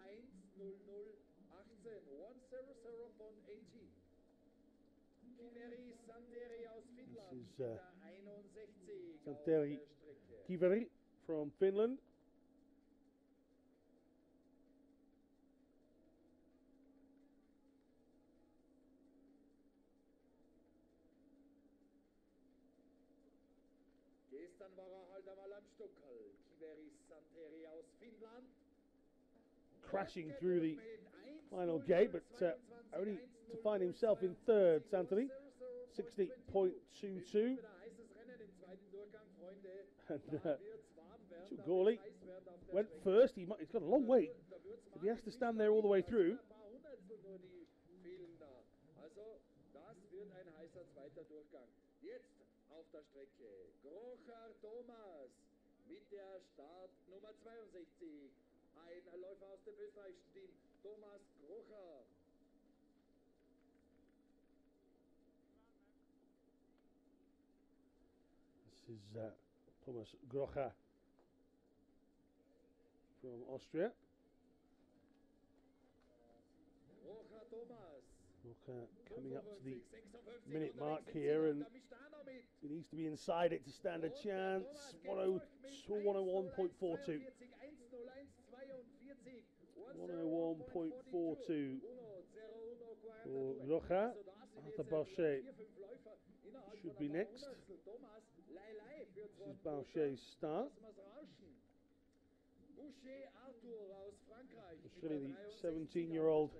1:00:18, 1:00 von 80. Kiveri Santeri aus Finnland, This is 61 Santeri Kiveri from Finland. Gestern war halt einmal am Stuckel. Kiveri Santeri aus Finnland. Crashing through the final gate, but only to find himself in third, Santeri. 60.22. And Gawley went first. He's got a long wait. If he has to stand there all the way through. Auf der Strecke Grocher Thomas mit der Startnummer 62. Ein Läufer aus dem österreichischen Team, Thomas Grocher. This is Thomas Grocher from Austria. Grocher Thomas. Grocher coming up to the minute mark here, and he needs to be inside it to stand a chance. 101.42. 101.42 for Grocher. Arthur Bauchet should be next. This is Bauchet's start. Australia, the 17-year-old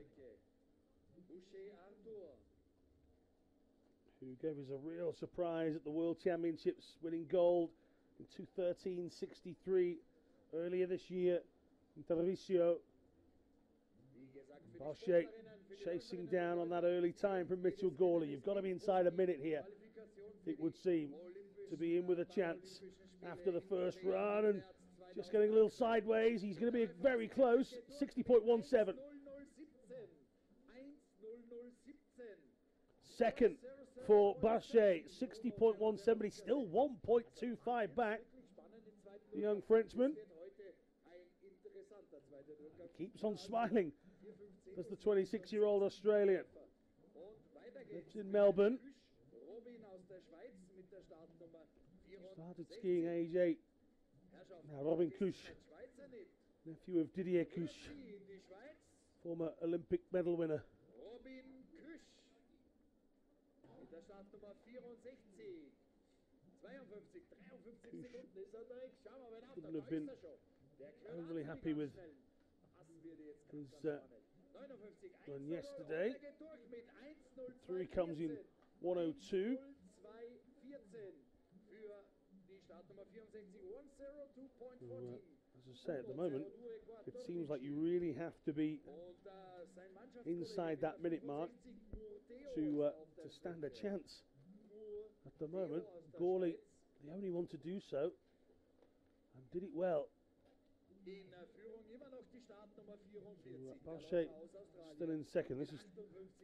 who gave us a real surprise at the World Championships, winning gold in 2:13.63 earlier this year in Televisio. Bauchet chasing down on that early time from Mitchell Gawley. You've got to be inside a minute here, it would seem, to be in with a chance after the first run, and just getting a little sideways. He's going to be very close. 60.17. Second for Bauchet, 60.170, still 1.25 back. The young Frenchman keeps on smiling as the 26-year-old Australian. Lives in Melbourne. Started skiing age 8. Now Robin Kusch, nephew of Didier Kusch, former Olympic medal winner. Couldn't have been overly happy with his run yesterday. Through he comes in 1:02. As I say, at the moment, it seems like you really have to be inside that minute mark to stand a chance. At the moment, Gawley, the only one to do so, and did it well. Bauchet still in second. This is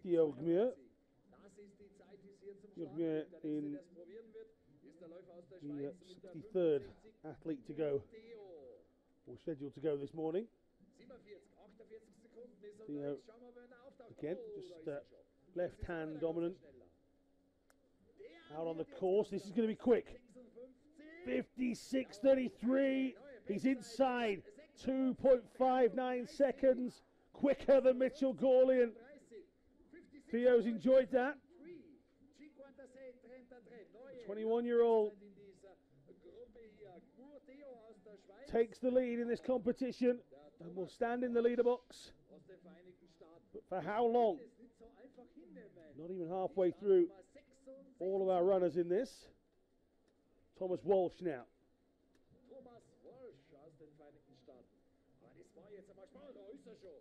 Theo Gmür. Gmür in the 63rd athlete to go, or scheduled to go this morning. Theo, again, just left hand dominant. Out on the course, this is going to be quick. 56.33. He's inside. 2.59 seconds quicker than Mitchell Gawley, and Theo's enjoyed that. 21-year-old takes the lead in this competition and will stand in the leader box. But for how long? Not even halfway through all of our runners in this. Thomas Walsh now.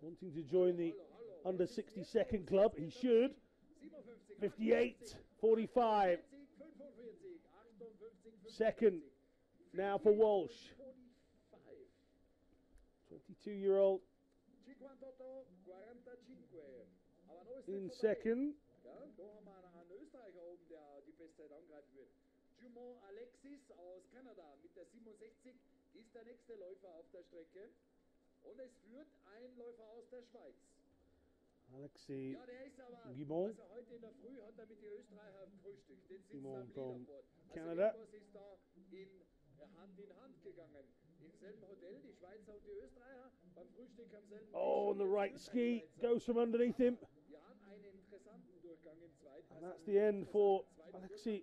Wanting to join the under 60-second club, he should. 58.45. Second now for Walsh. 22-year-old in second. Alexis aus Kanada mit der 67 ist der nächste Läufer auf der Strecke. Und es führt ein Läufer aus der Schweiz. Alexis Ja, der ist aber, Guimont. also heute in der Früh hat er mit den Österreichern gefrühstückt. Den sitzt Guimont am from Leaderboard. Canada. Also irgendwas ist da Hand in Hand gegangen. Im selben Hotel, die Schweizer und die Österreicher, beim Frühstück am selben Oh, on the right ski, goes from underneath him. Wir haben einen interessanten Durchgang im zweiten. And that's the end for Alexis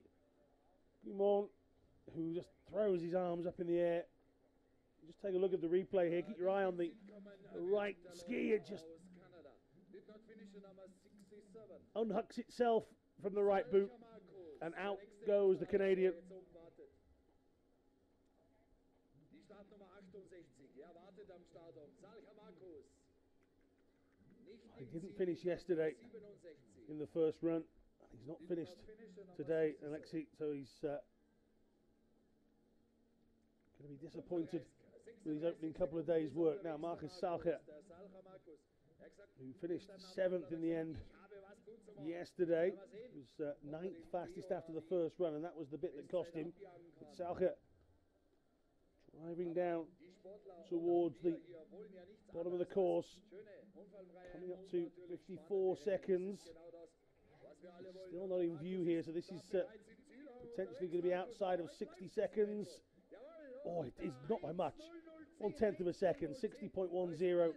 Guimont, who just throws his arms up in the air. Just take a look at the replay here. Keep your eye on the right ski. It just unhooks itself from the right boot, and out goes the Canadian. He didn't finish yesterday in the first run. He's not finished today, Alexis, so he's going to be disappointed with his opening couple of days' work. Now, Marcus Salcher, who finished 7th in the end yesterday, was 9th fastest after the first run, and that was the bit that cost him. But Salcher driving down towards the bottom of the course, coming up to 54 seconds. Still not in view here, so this is potentially going to be outside of 60 seconds. Oh, it is not by much. 1/10 of a second, 60.10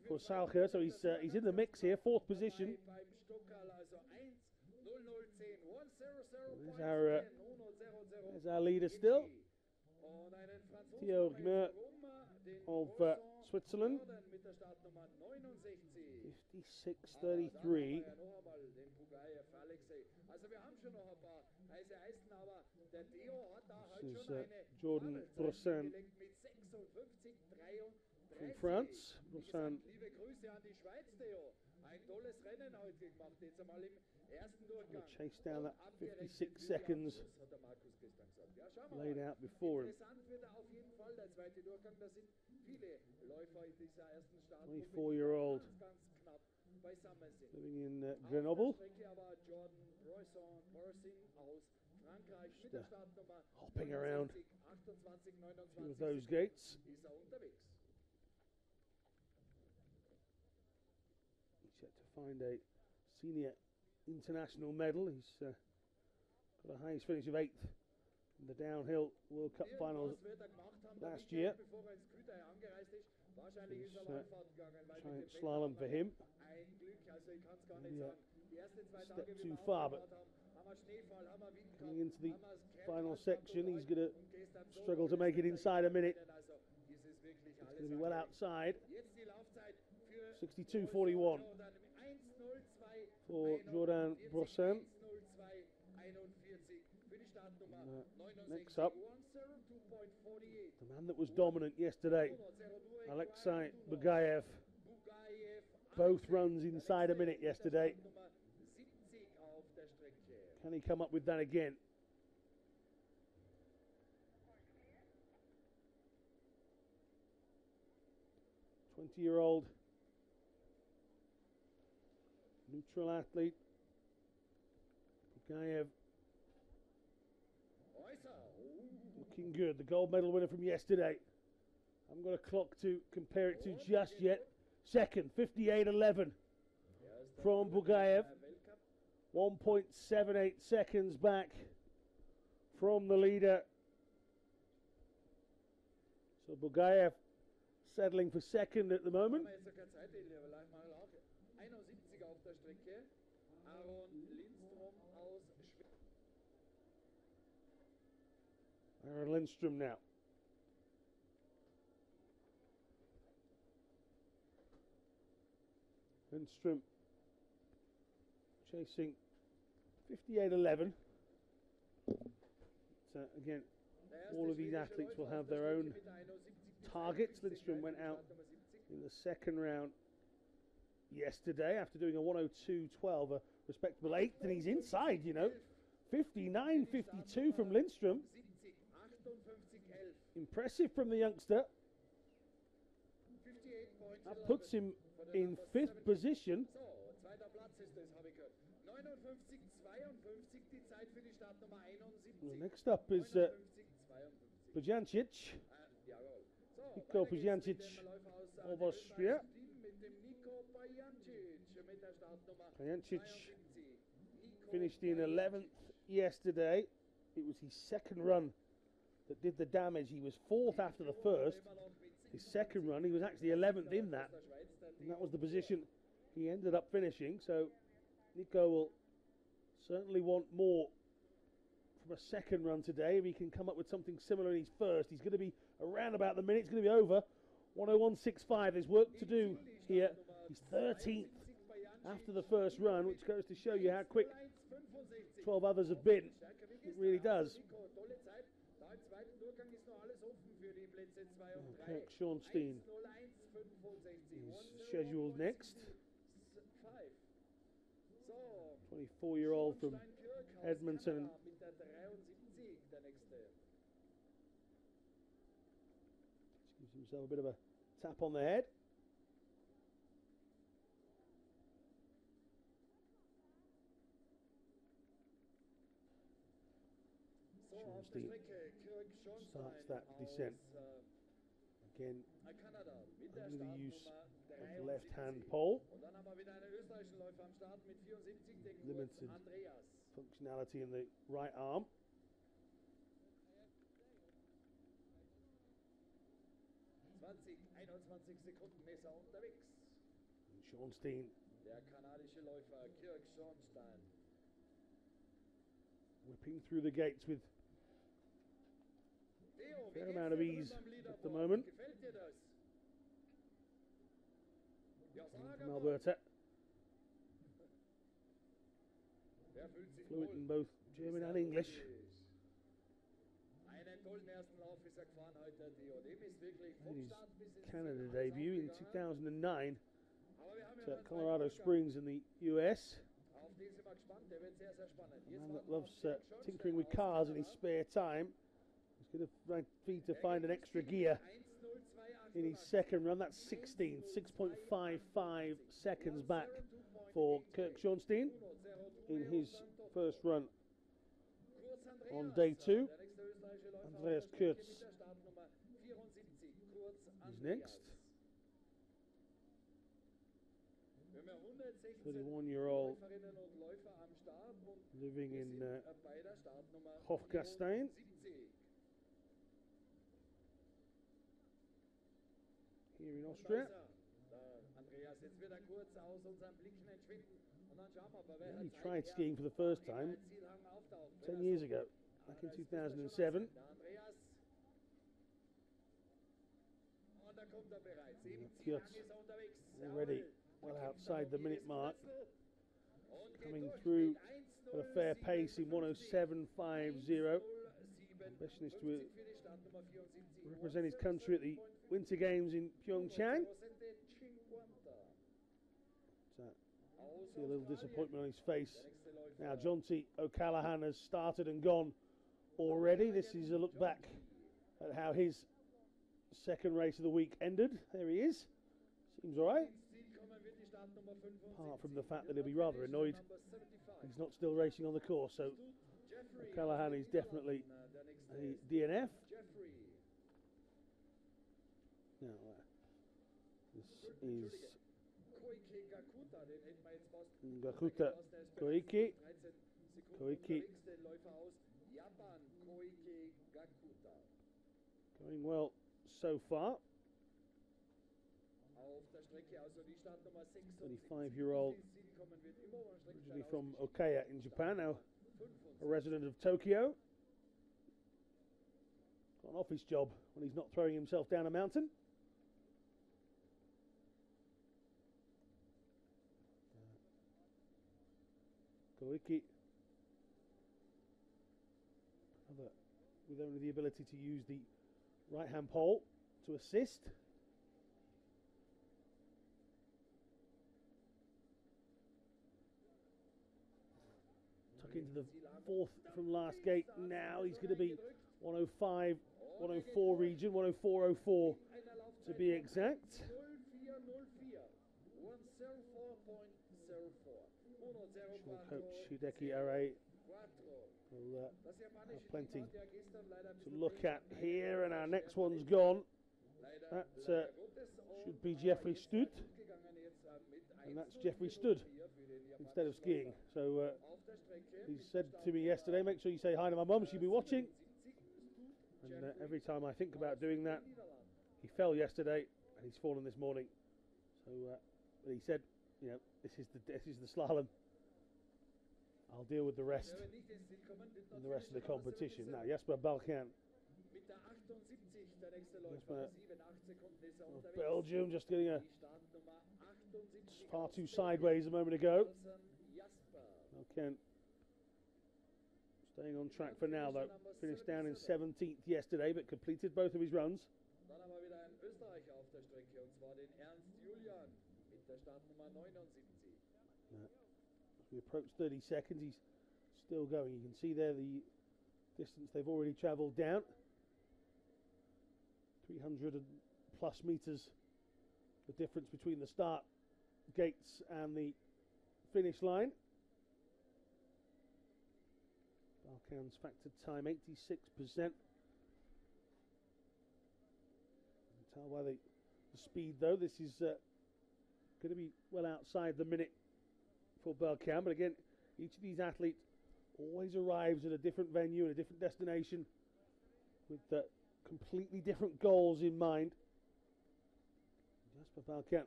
for Salcher. So he's in the mix here, 4th position. There's our leader still, PyeongChang of Switzerland. 56.33. This is Jordan Brossan from France. Brossan chased down that 56 seconds laid out before him. 24-year-old living in Grenoble. Just, hopping around a few of those gates. He's yet to find a senior international medal. He's got a highest finish of 8th in the downhill World Cup finals last year. Giant Slalom for him. Maybe a step too far, but coming into the final section, he's going to struggle to make it inside a minute. It's going to be well outside. 62.41 for Jordan Brossan. Next up, the man that was dominant yesterday, Alexei Bugayev. Both runs inside a minute yesterday. Can he come up with that again? '20-year-old neutral athlete, Bugayev, looking good. The gold medal winner from yesterday. I haven't got a clock to compare it to just yet. Second, 58.11 from Bugayev. 1.78 seconds back from the leader. So Bugayev settling for second at the moment. Aaron Lindstrom now. Lindstrom chasing 58.11. Again, all of these athletes will have their own targets. Lindstrom went out in the second round yesterday after doing a 102.12, a respectable 8th, and he's inside, you know. 59.52 from Lindstrom. Impressive from the youngster. 58 points. That puts him in 5th position. So, zweiter Platz ist es, habe ich gehört. 59,52 die Zeit für die Startnummer 71. Next up is 59,52. Pyeongchang. Jawohl. So, Nico weiter geht's mit Pyeongchang dem Läufer aus of dem Austria. Team mit dem Nico Pyeongchang mit der Startnummer Pyeongchang 72. Nico finished in 11th yesterday. It was his second run that did the damage. He was 4th after the first. His second run, he was actually 11th in that. And that was the position he ended up finishing. So Nico will certainly want more from a second run today. If he can come up with something similar in his first, he's going to be around about the minute. It's going to be over. 101.65. There's work to do here. He's 13th after the first run, which goes to show you how quick 12 others have been. It really does. PyeongChang is scheduled next. 24-year-old from Edmonton. Gives himself a bit of a tap on the head. Schornstein starts that descent. Again, under the use of the left-hand pole. Limited functionality in the right arm. Schornstein. Der kanadische Läufer PyeongChang. Whipping through the gates with a fair amount of ease at the moment. From Alberta. Fluent in both German and English. Made his Canada debut in 2009 at Colorado Springs in the US. A man that loves tinkering with cars in his spare time. He's going to find an extra gear in his second run. That's 16th, 6.55 seconds back for PyeongChang in his first run on day 2. Andreas Kurz is next. 31-year-old living in Hofgastein. Here in Austria. He tried skiing for the first time 10 years ago, back in 2007. Kurz already well outside the minute mark, coming through at a fair pace in 107.50. Ambition is to represent his country at the Winter Games in PyeongChang. See a little disappointment on his face. Now Jonty O'Callaghan has started and gone already. This is a look back at how his second race of the week ended. There he is. Seems all right. Apart from the fact that he'll be rather annoyed he's not still racing on the course. So O'Callaghan is definitely a DNF. Now, this is Gakuta Koike. Going well so far. 35-year-old, originally from Okaya in Japan, now a resident of Tokyo. Got an office job when he's not throwing himself down a mountain. Koike, with only the ability to use the right-hand pole to assist. Tuck into the 4th from last gate now. He's going to be 105, 104 region, 104.04 to be exact. Coach Hideki Arai will have plenty to look at here, and our next one's gone. That should be Jeffrey Stud, and that's Jeffrey Stud instead of skiing. So he said to me yesterday, make sure you say hi to my mum, she'll be watching. And every time I think about doing that, he fell yesterday and he's fallen this morning. So but he said, you know, this is the slalom. I'll deal with the rest and the rest of the competition. Now Jesper Balkan of Belgium, just getting a far too sideways a moment ago. Balkan staying on track for now though. Finished down in 17th yesterday, but completed both of his runs. As we approach 30 seconds, he's still going. You can see there the distance they've already travelled down. 300 and plus metres, the difference between the start gates and the finish line. Balkan's factored time 86%. Tell by the speed though, this is going to be well outside the minute for Balkan, but again, each of these athletes always arrives at a different venue and a different destination with completely different goals in mind. Jesper Balkan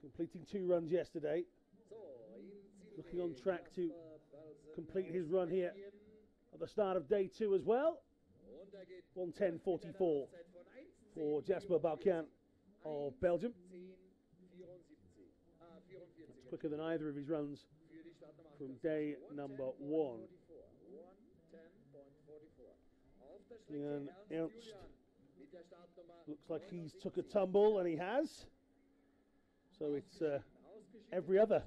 completing 2 runs yesterday, looking on track to complete his run here at the start of day 2 as well. 1:10.44 for Jesper Balkan of Belgium. That's quicker than either of his runs from day number 1. And Ernst looks like he's took a tumble, and he has. So it's every other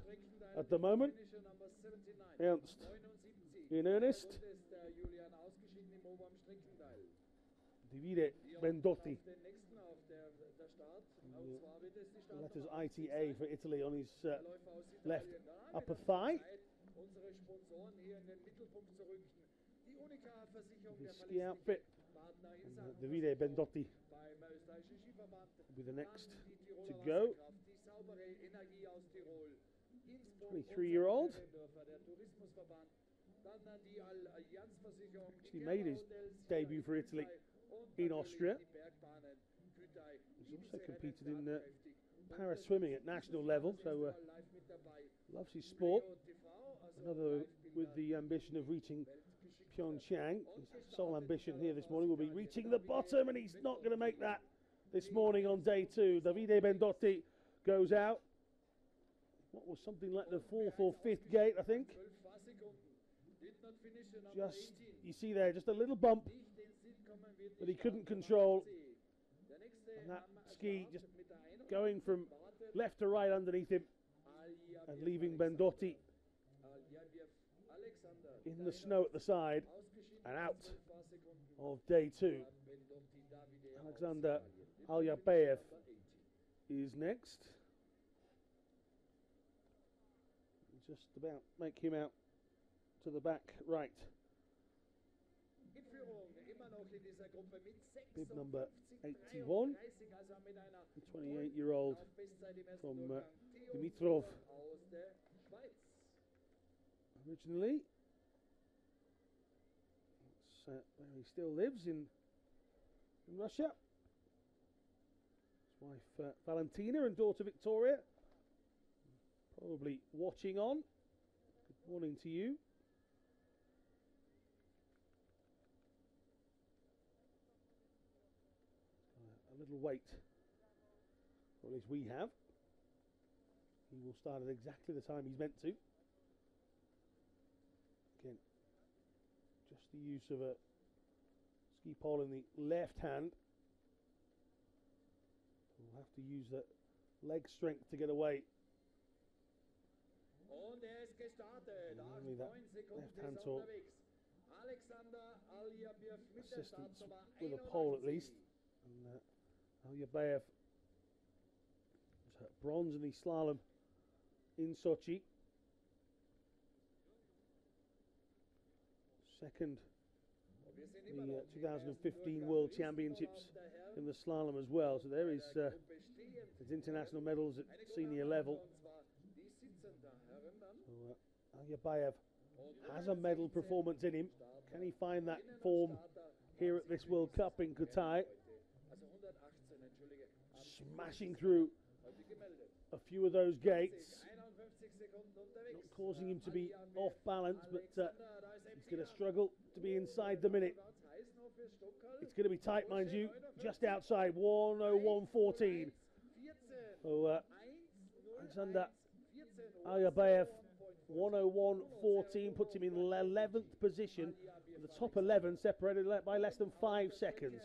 at the moment. Ernst in earnest. Davide Bendotti. The letters ITA for Italy on his left upper thigh. His ski outfit. Davide Bendotti will be the next to go. 23-year-old. Actually made his debut for Italy in Austria. He's also competed in para swimming at national level, so loves his sport. Another with the ambition of reaching PyeongChang. His sole ambition here this morning will be reaching the bottom, and he's not going to make that this morning on day 2. Davide Bendotti goes out. What was something like the 4th or 5th gate, I think. Just, you see there, just a little bump that he couldn't control. And that ski just going from left to right underneath him and leaving Bendotti in the snow at the side and out of day 2. Alexander Alyabeyev is next. Just about make him out to the back right. Bib number 81, the 28-year-old from Dimitrov originally. That's where he still lives in Russia. His wife Valentina and daughter Victoria probably watching on. Good morning to you. A little wait, or at least we have. He will start at exactly the time he's meant to. Again, just the use of a ski pole in the left hand. We'll have to use that leg strength to get away. Only that left hand torque assistance with a pole at least. And Alyabayev was bronze in the slalom in Sochi. Second in the 2015 World Championships in the slalom as well. So there is his international medals at senior level. So Alyabayev has a medal performance in him. Can he find that form here at this World Cup in Kuhtai? Smashing through a few of those gates, not causing him to be off balance, but he's going to struggle to be inside the minute. It's going to be tight, mind you, just outside 1:01:14. So Alexander Alyabayev, 1:01:14 puts him in 11th position. The top 11 separated by less than 5 seconds.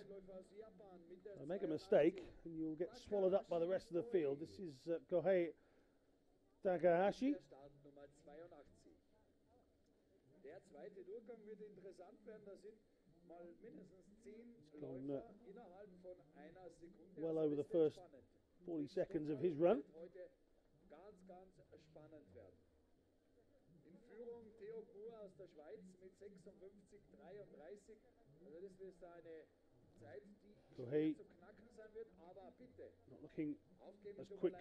So make a mistake and you'll get swallowed up by the rest of the field. This is Kuhtai Takahashi. He's gone well over the first 40 seconds of his run. Kuhtai not looking as quick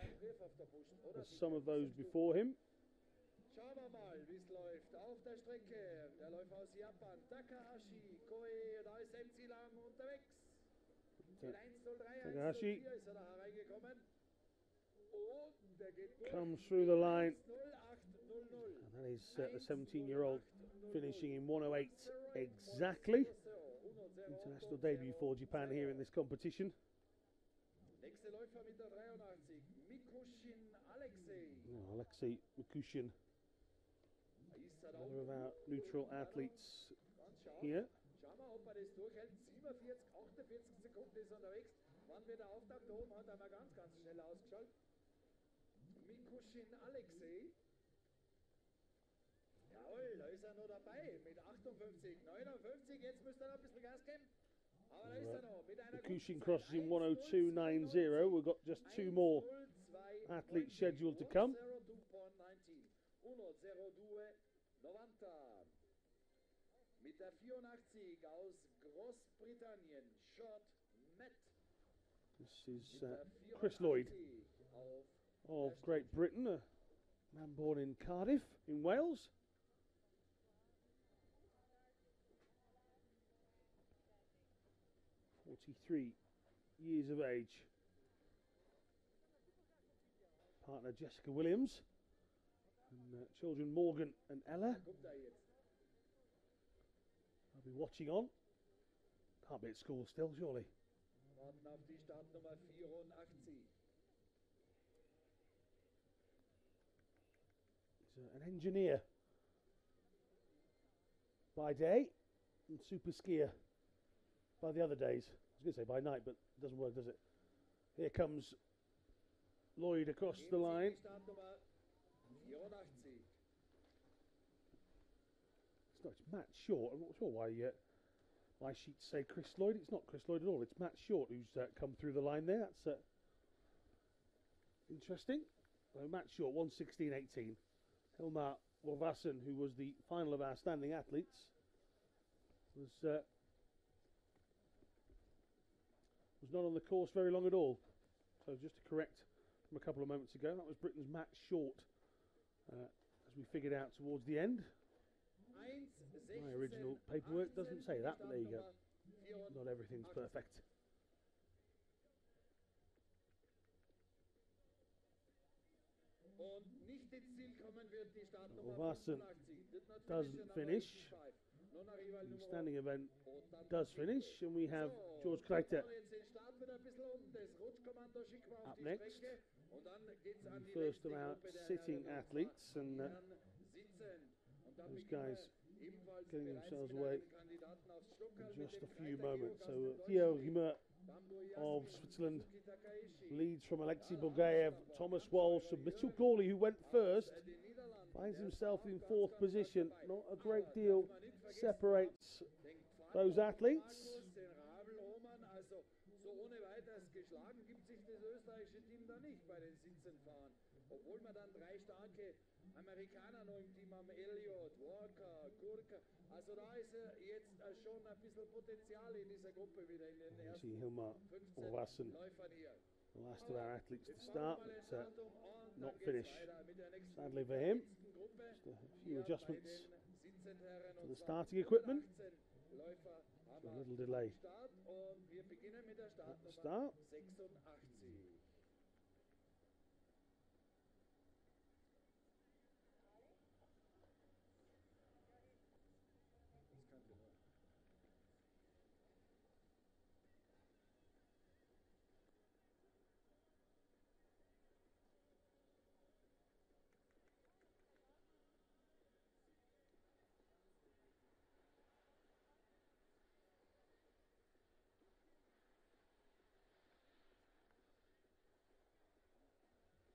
as some of those before him. Schauen wir mal, wie es läuft auf der Strecke. Der Läufer aus Japan, Takahashi, Koe, da ist MC lang unterwegs. Mit 1:03:1:04 ist er da hereingekommen. Und der geht durch. Comes through the line. 1:08:00. And that is the 17-year-old finishing in 1:08 exactly. International debut for Japan here in this competition. Nächster Läufer mit der 83, Mikushin Alexei. Oh, Alexei Mikushin, another of our neutral athletes here. Schauen wir, ob er das durchhält. 47, 48 Sekunden ist unterwegs. Wann wird der Auftakt oben? Hat er mal ganz schnell ausgeschaltet. Mikushin Alexei. Jawohl, da ist er noch dabei mit 58, 59. Jetzt müsste er noch ein bisschen Gas geben. Aber da ist er noch mit einer Mikushin crosses in 1:02:90. We've got just 2 more athletes scheduled to come. 1:02:90. Mit der 84 aus Großbritannien, Short Met. This is Chris Lloyd of Great Britain, a man born in Cardiff in Wales. "43 years of age." Partner Jessica Williams and children Morgan and Ella. I'll be watching on. Can't be at school still, surely. Warten auf die Startnummer 84. He's an engineer by day and super skier by the other days. I was going to say by night, but it doesn't work, does it? Here comes Lloyd across the line. It's Matt Short. I'm not sure why sheets say Chris Lloyd. It's not Chris Lloyd at all. It's Matt Short who's come through the line there. That's interesting. So Matt Short, 1:16:18. Hilmar Wolvassen, who was the final of our standing athletes, was not on the course very long at all. So just to correct from a couple of moments ago, that was Britain's Matt Short, as we figured out towards the end. My original paperwork doesn't say that, but there you go. Not everything's perfect. Wolvassen doesn't finish. The standing event does finish, and we have George Kreiter up next. The first of our sitting athletes, and those guys getting themselves away in just a few moments. So Pierre of Switzerland leads from Alexei Bogaev, Thomas Walsh, and Mitchell Gawley, who went first, finds himself in 4th position. Not a great deal separates those athletes. Den Rabel Roman, also so ohne weiteres geschlagen gibt sich das österreichische Team da nicht bei den Sitzenfahren. Obwohl wir dann drei starke Amerikaner noch im Team haben, Elliott, Walker, Kurka. Also da ist jetzt schon ein bisschen Potenzial in dieser Gruppe wieder in den ersten 15 Läufern hier. The last of our athletes to start, but not finish. Sadly for him, just a few adjustments to the starting equipment. So a little delay at the start.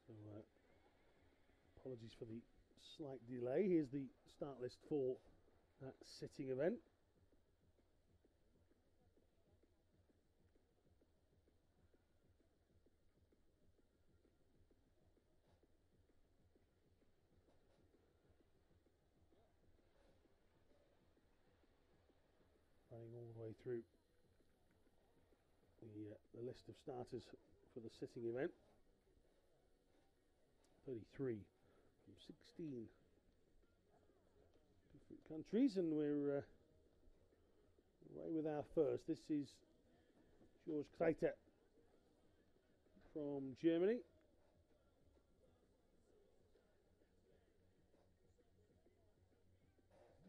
So apologies for the slight delay. Here's the start list for that sitting event. Running all the way through the list of starters for the sitting event. 33 from 16 different countries, and we're away with our first. This is George Kuhtai from Germany.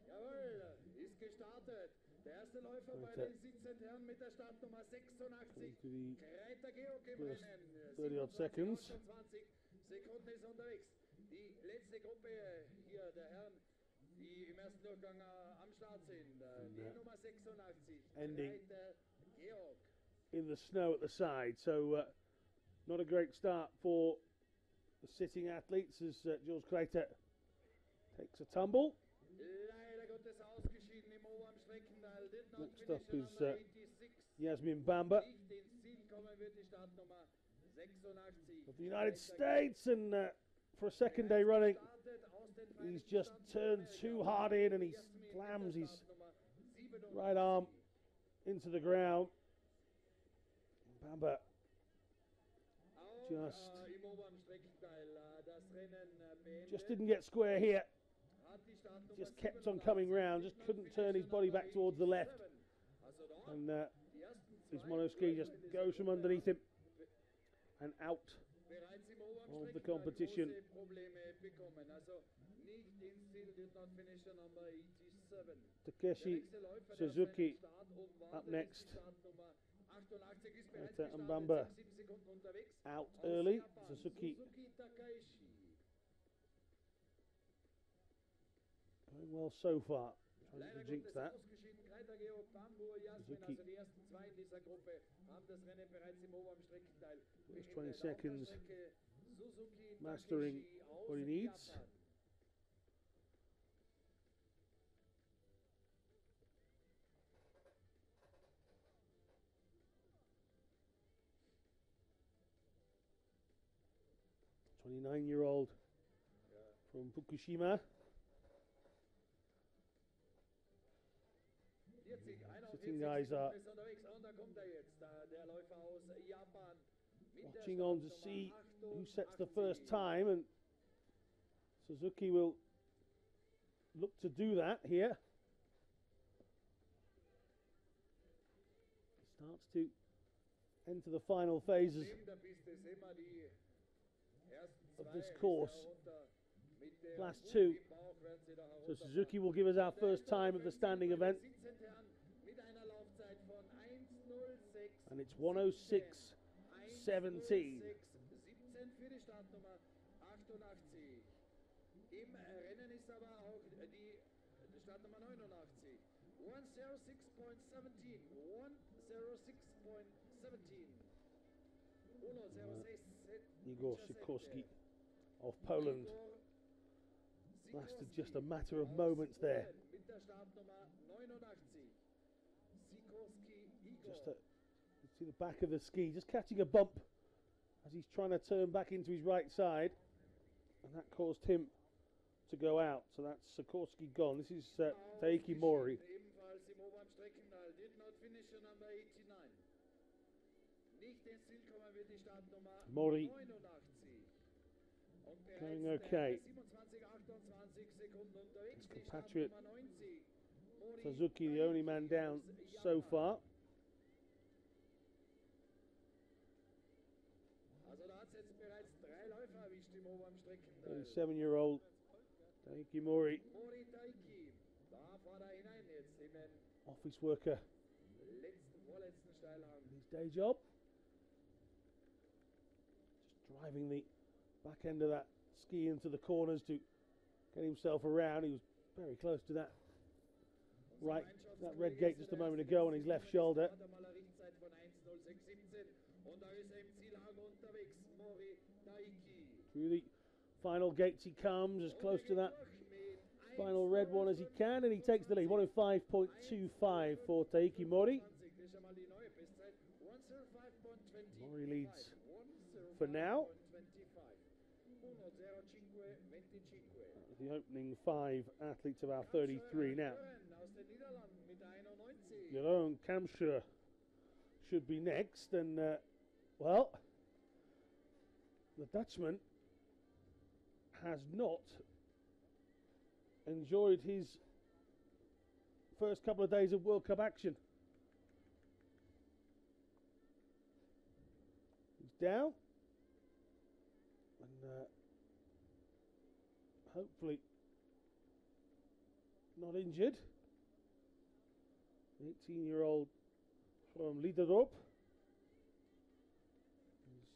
Jawohl, ist gestartet. Der erste Läufer bei den Sitzendherren mit der Startnummer 86. Kreiter Georg im Rennen. 30 odd seconds. 28 Sekunden ist unterwegs. Die letzte Gruppe hier der Herren, die im ersten Durchgang am Start sind. Die Nummer 86. Ending Kreiter Georg. In the snow at the side, so not a great start for the sitting athletes as George Kuhtai takes a tumble. Leider Gottes ausgeschieden im Oberarmstreckenteil. Next up is Yasmin Bamba of the United States, and for a second day running he's just turned too hard in and he slams his right arm into the ground. Bamba just didn't get square here. Just kept on coming round, just couldn't turn his body back towards the left, and his monoski just goes from underneath him and out of the competition. Takeshi Suzuki up next. And Bamba out early. Suzuki going well so far. Trying to jinx that. Suzuki. First 20 seconds mastering what he needs. A 29-year-old from Fukushima. Sitting guys are watching on to see who sets the first time, and Suzuki will look to do that here. Starts to enter the final phases of this course. Last two. So Suzuki will give us our first time of the standing event. And it's 1:06.17. Im Rennen ist aber auch die Startnummer 89. 1:06.17. 1:06.17. Igor Sikorski of Poland. Lasted just a matter of moments there. mit der Startnummer 89. Sikorski Igor. Just you see the back of the ski, just catching a bump as he's trying to turn back into his right side, and that caused him to go out. So that's Sikorski gone. This is Taiki Mori. Ebenfalls im oberen Streckenteil. Did not finish on number 89. Nicht ins Ziel kommen wird die Startnummer Mori 89. Und going bereits okay. 27, 28 Sekunden unterwegs. His Die compatriot Startnummer 90. Mori Suzuki, the only man down so far. Also da hat es jetzt bereits 3 Läufer erwischt im oberen Streckenteil. 37-year-old Taiki Mori, Mori Taiki. Da fährt er hinein jetzt in den office worker, vorletzten Steilhang. his day job. Just driving the back end of that ski into the corners to get himself around. He was very close to that right, that red gate just a moment ago on his left shoulder. Hat er mal eine Richtzeit von 1:06:17 und da ist er im Zielhang unterwegs. Mori Taiki. Through the final gates he comes, as close to that final red one as he can, and he takes the lead. 1:05.25 for Taiki Mori. Das ist einmal die neue Bestzeit. 1:05.25. Mori leads for now. 1:05.25. The opening 5 athletes of our 33 now. Aus den Niederlanden mit 91. Jeroen Kamscher should be next, and well, the Dutchman has not enjoyed his first couple of days of World Cup action. He's down, and hopefully not injured. 18-year-old from Liederop.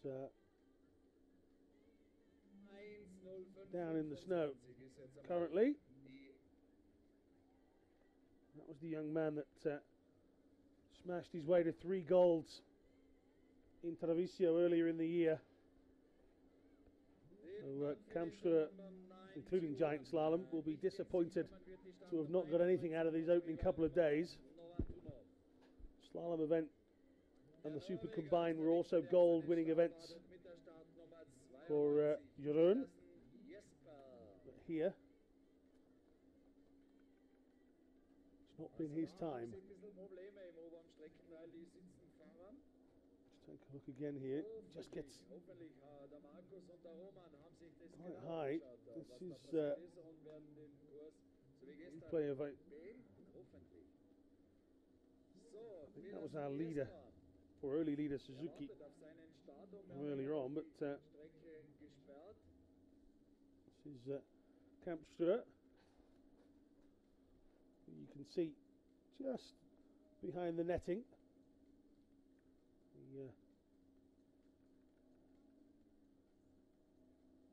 He's down in the snow currently. That was the young man that smashed his way to 3 golds in Treviso earlier in the year. So Kamstra, including Giant Slalom, will be disappointed to have not got anything out of these opening couple of days. Slalom event and the Super Combined were also gold winning events for Jeroen. But here, it's not been his time. Let's take a look again here. Just gets quite high. This is he's playing a very. I think that was our leader, or early leader Suzuki, earlier on, but this is Kamstra. You can see just behind the netting the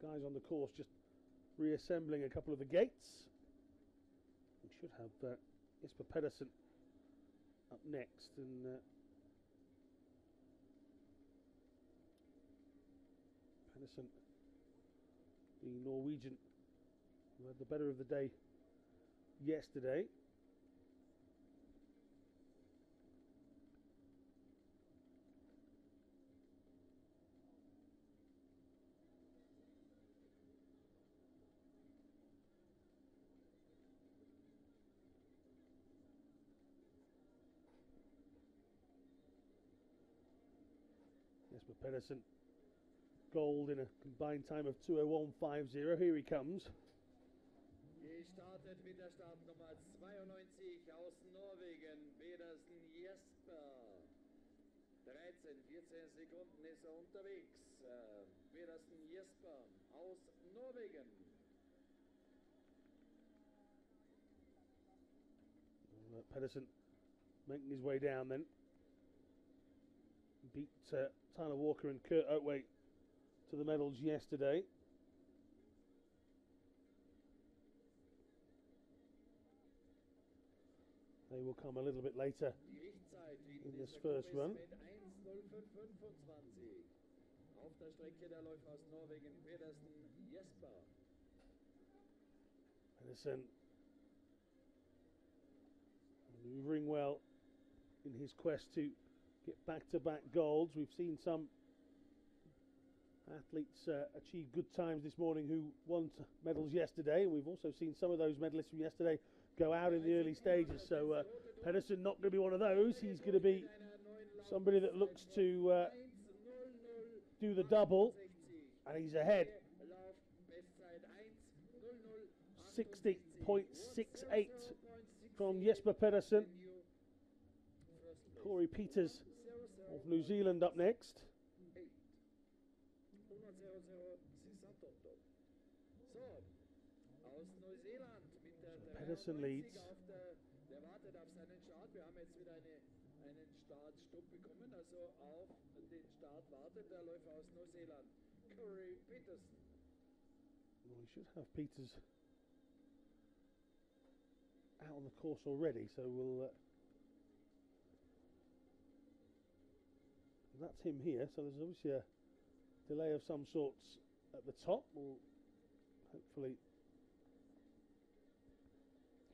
guys on the course just reassembling a couple of the gates. We should have Jesper Pedersen up next, and Pedersen, the Norwegian, who had the better of the day yesterday. Jesper Pedersen, gold in a combined time of 2:01.50. Here he comes. Gestartet mit der Startnummer 92 aus Norwegen, Pedersen Jesper. 13, 14 Sekunden ist er unterwegs. Pedersen Jesper aus Norwegen. Pedersen making his way down then. Beat Tyler Walker and Kurt Oatway to the medals yesterday. They will come a little bit later in this first run. Auf der Strecke der Läufer aus Norwegen, Pedersen Jesper. Pedersen maneuvering well in his quest to get back-to-back golds. We've seen some athletes achieve good times this morning who won medals yesterday, and we've also seen some of those medalists from yesterday go out in the early stages. So Pedersen not going to be one of those. He's going to be somebody that looks to do the double, and he's ahead. 60.68 from Jesper Pedersen. Corey Peters of New Zealand up next. Pedersen leads. Der wartet auf seinen Start. Wir haben jetzt wieder einen Startstopp bekommen. Also auf den Start wartet der Läufer aus Neuseeland, Corey Peterson. Well, we should have Peters out on the course already, so we'll. That's him here. So there's obviously a delay of some sorts at the top. We'll hopefully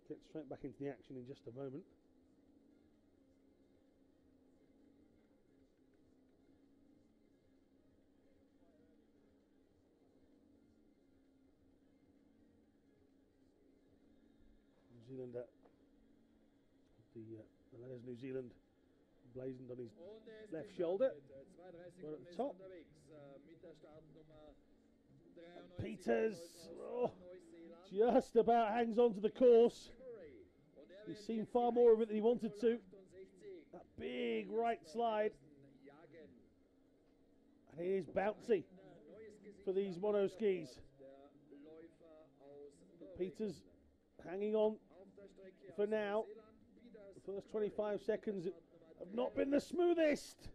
get straight back into the action in just a moment. New Zealander, the letters New Zealand blazoned on his left shoulder. We're at the top. Peters just about hangs on to the course. He's seen far more of it than he wanted to. That big right slide. And it is bouncy for these mono skis. Peters hanging on for now. The first 25 seconds have not been the smoothest.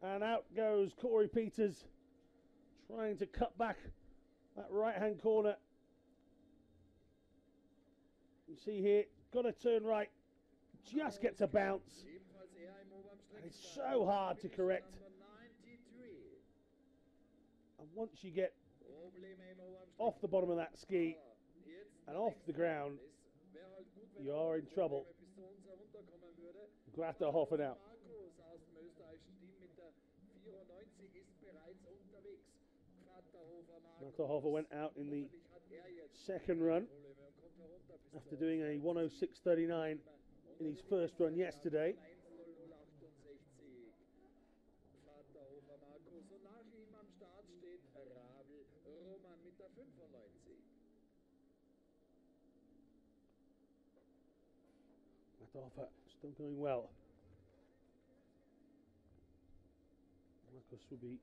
And out goes Corey Peters, trying to cut back that right-hand corner. You see here, got to turn right, just gets a bounce. And it's so hard to correct. And once you get off the bottom of that ski and off the ground, you are in trouble. Gratterhofer now. Gratterhofer went out in the second run after doing a 106.39 in his first run yesterday. Gratterhofer still going well. Marcus will be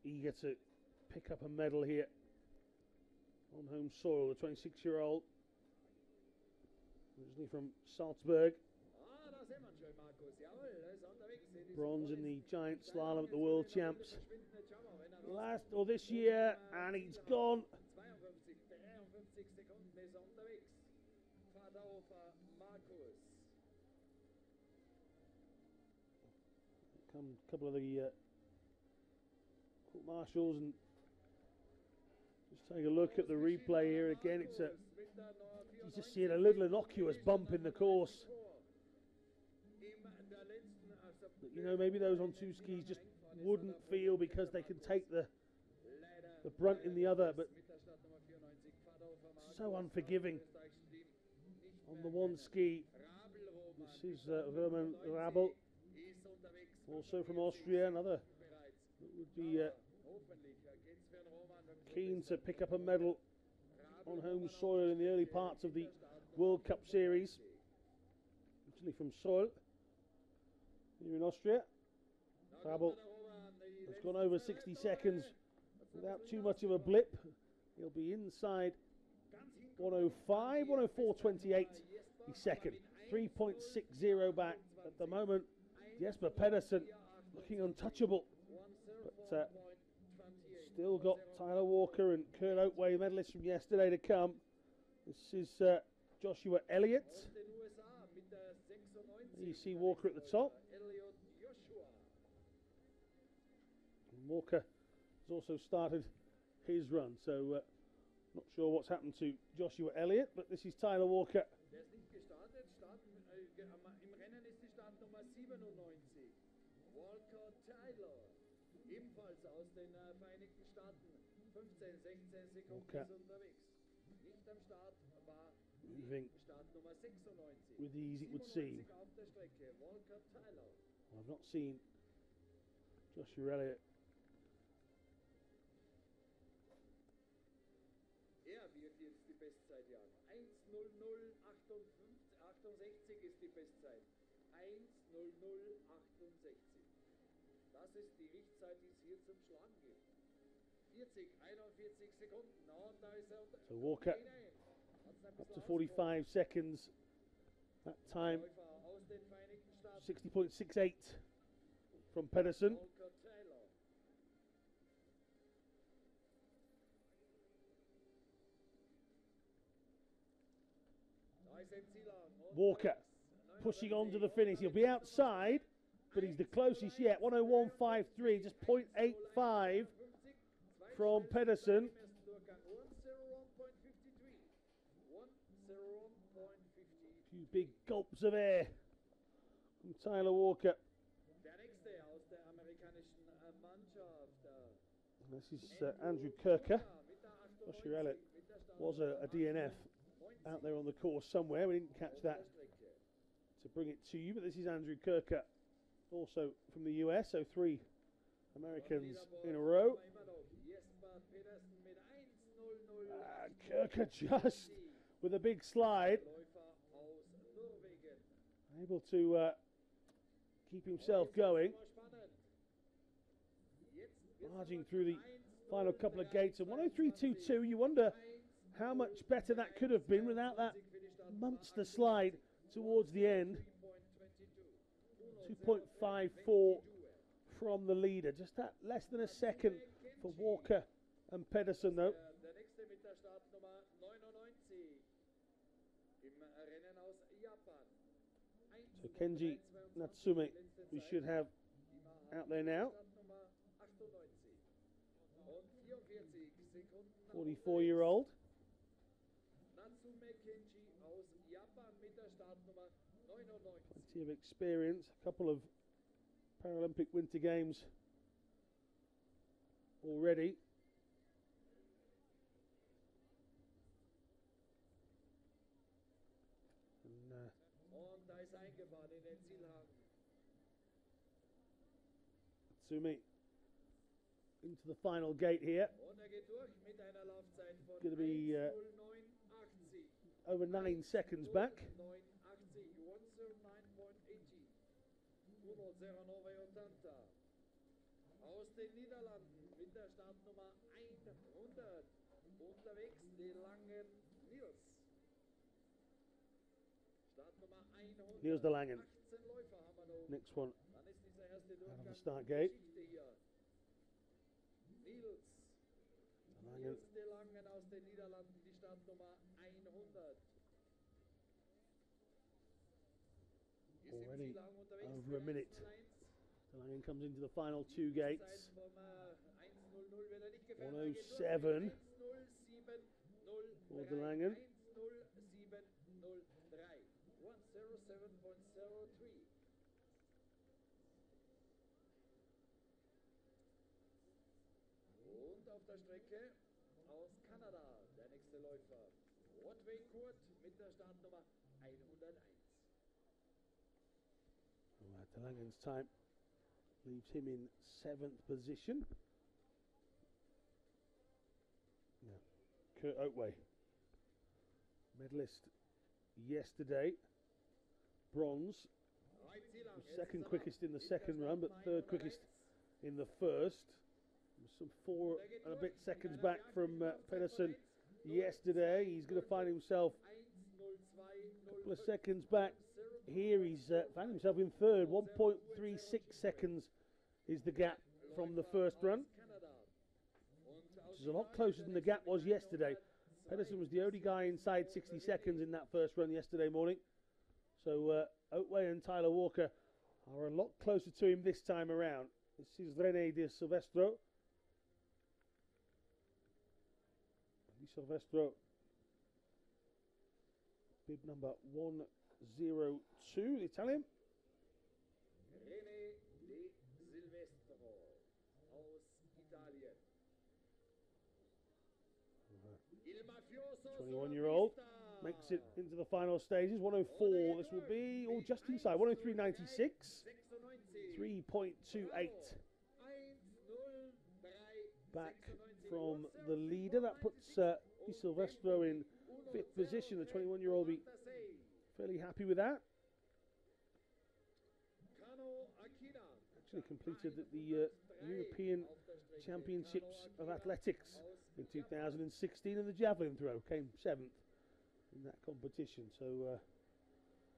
eager to pick up a medal here on home soil. The 26-year-old, originally from Salzburg. Bronze in the Giant Slalom at the World Champs this year, and he's gone. Come a couple of the court marshals and just take a look at the replay here again. It's you just see a little innocuous bump in the course. But, you know, maybe those on two skis just wouldn't feel because they can take the brunt in the other, but so unforgiving on the one ski. This is Verman Rabel, also from Austria, another that would be keen to pick up a medal on home soil in the early parts of the World Cup Series. Originally from Seoul, here in Austria. Rabel has gone over 60 seconds without too much of a blip. He'll be inside 105, 104.28. He's second, 3.60 back at the moment. Jesper Pedersen looking untouchable, but still got Tyler Walker and Kurt Oatway, medalists from yesterday, to come. This is Joshua Elliott. You see Walker at the top. And Walker has also started his run, so not sure what's happened to Joshua Elliott, but this is Tyler Walker Der ist nicht gestartet. Im Rennen ist die Startnummer 97. Walker Tyler. Ebenfalls aus den Vereinigten Staaten. 15, 16 Sekunden ist unterwegs. Nicht am Start war die Startnummer 96. With ease it would seem. Auf der Strecke. Walker Tyler. Well, I've not seen Joshua Elliott. Wie viel ist die Bestzeit, Jan? 1:00:68 ist die Bestzeit. 1:00:68. Das ist die Richtzeit, die es hier zum Schlagen gibt. 41 Sekunden. Und da ist er. So Walker up to 45 seconds. That time 60.68 from Pedersen. Walker pushing on to the finish. He'll be outside, but he's the closest yet. 1:01:53, just 0.85 from Pedersen. Few big gulps of air from Tyler Walker. This is Andrew Kirker. Joshua Elliott was a DNF out there on the course somewhere. We didn't catch that to bring it to you, but this is Andrew Kirker, also from the US, so 3 Americans in a row. Kirker just with a big slide, able to keep himself going, marching through the final couple of gates. And 1:03:22, you wonder how much better that could have been without that monster slide towards the end. 2.54 from the leader, just that less than a second for Walker and Pedersen though. So Kenji Natsume we should have out there now. 44-year-old. Plenty of experience, a couple of Paralympic Winter Games already. Tsumi into the final gate here. Going to be over 9 seconds back. Aus den Niederlanden mit der Startnummer 100 unterwegs die langen Nils. Startnummer 100. Niels de Langen. 18 Läufer haben wir da. Next one. Dann ist dieser erste Out of the Durchgang start gate. Niels. Niels de Langen aus den Niederlanden, die Startnummer 100. Already over a minute. De Langen comes into the final 2 gates. 1:07 for De Langen. 1:07.03. Und auf der Strecke aus Kanada der nächste Läufer. Rodway Kurt mit der Startnummer 101. De Langen's time leaves him in 7th position. Now, Kurt Oatway, medalist yesterday, bronze, second quickest in the second run, but 3rd quickest in the first. Some 4 and a bit seconds back from Pedersen yesterday. He's going to find himself a couple of seconds back. Here he's found himself in 3rd. 1.36 seconds is the gap from the first run, which is a lot closer than the gap was yesterday. Pedersen was the only guy inside 60 seconds in that first run yesterday morning. So Oatway and Tyler Walker are a lot closer to him this time around. This is René de Silvestro. Di Silvestro bib number 102, the Italian. René De Silvestro aus Italien. Il mafioso 21-year-old makes it into the final stages. 104, this will be, oh, just inside, 103.96. 3.28 back from the leader. That puts Di Silvestro in 5th position. The 21-year-old will be fairly happy with that. Actually completed the European Championships of Athletics in 2016, and the javelin throw came 7th in that competition. So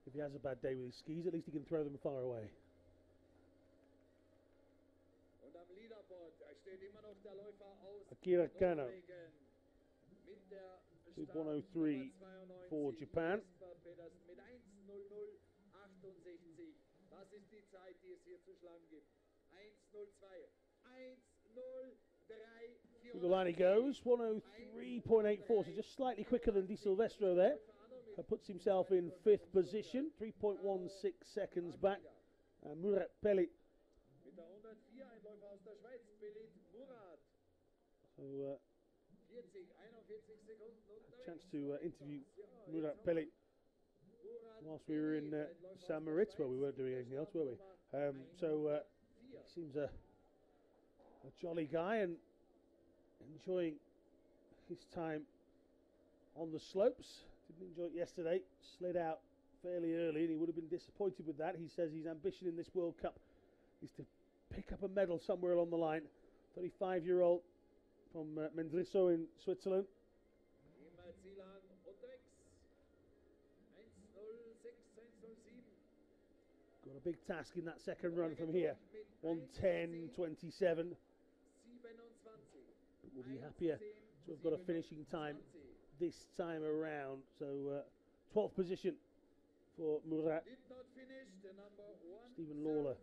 if he has a bad day with his skis, at least he can throw them far away. Akira Kano, 103 for Japan. Das ist die Zeit, die es hier zu schlagen gibt. 1:03. Through the line he goes, 103.84, so just slightly quicker than Di Silvestro there. Puts himself in 5th position, 3.16 seconds back. Murat Pelli. So, a chance to interview Murat Pelli whilst we were in St. Moritz. Well, we weren't doing anything else, were we? He seems a jolly guy and enjoying his time on the slopes. Didn't enjoy it yesterday, slid out fairly early, and he would have been disappointed with that. He says his ambition in this World Cup is to pick up a medal somewhere along the line. 35-year-old from Mendrisau in Switzerland. Got a big task in that second run from here. 1:10.27. But we'll be happier to have got a finishing time this time around. So 12th position for Murat. Stephen Lawler.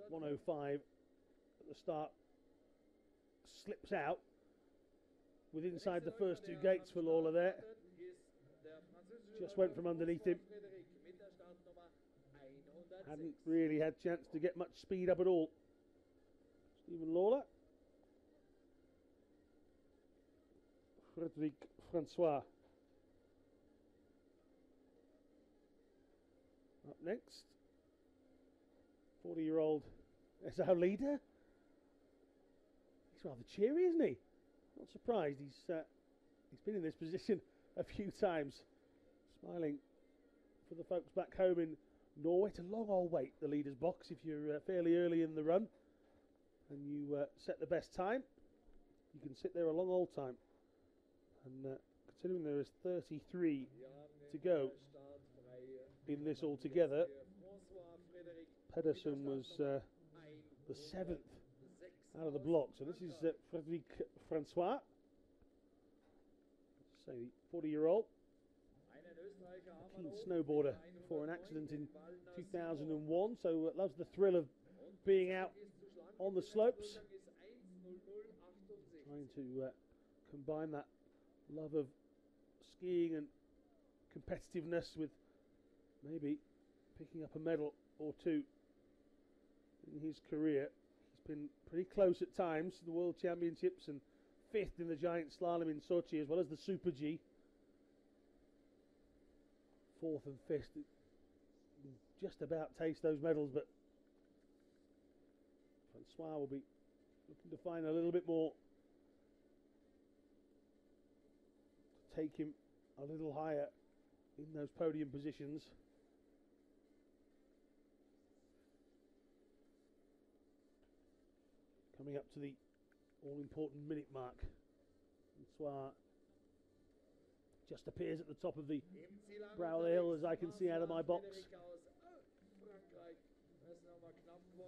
105 at the start. Slips out with inside the first two gates for Lawler there. Just went from underneath him. Hadn't really had chance to get much speed up at all. Stephen Lawler. Frédéric Francois. Up next. 40-year-old as our leader. He's rather cheery, isn't he? Not surprised. He's been in this position a few times. Smiling for the folks back home in Norway. It's a long old wait, the leader's box, if you're fairly early in the run and you set the best time. You can sit there a long old time. And considering there is 33 to go in this altogether, Pedersen was the 7th out of the block. So this is Frédéric Francois, say the 40-year-old. Keen snowboarder before an accident in 2001, so loves the thrill of being out on the slopes. Trying to combine that love of skiing and competitiveness with maybe picking up a medal or two in his career. He's been pretty close at times to the World Championships and 5th in the Giant Slalom in Sochi, as well as the Super G. 4th and 5th. Just about taste those medals, but Francois will be looking to find a little bit more to take him a little higher in those podium positions. Coming up to the all-important minute mark. Francois just appears at the top of the brow of the hill, as I can see out of my box.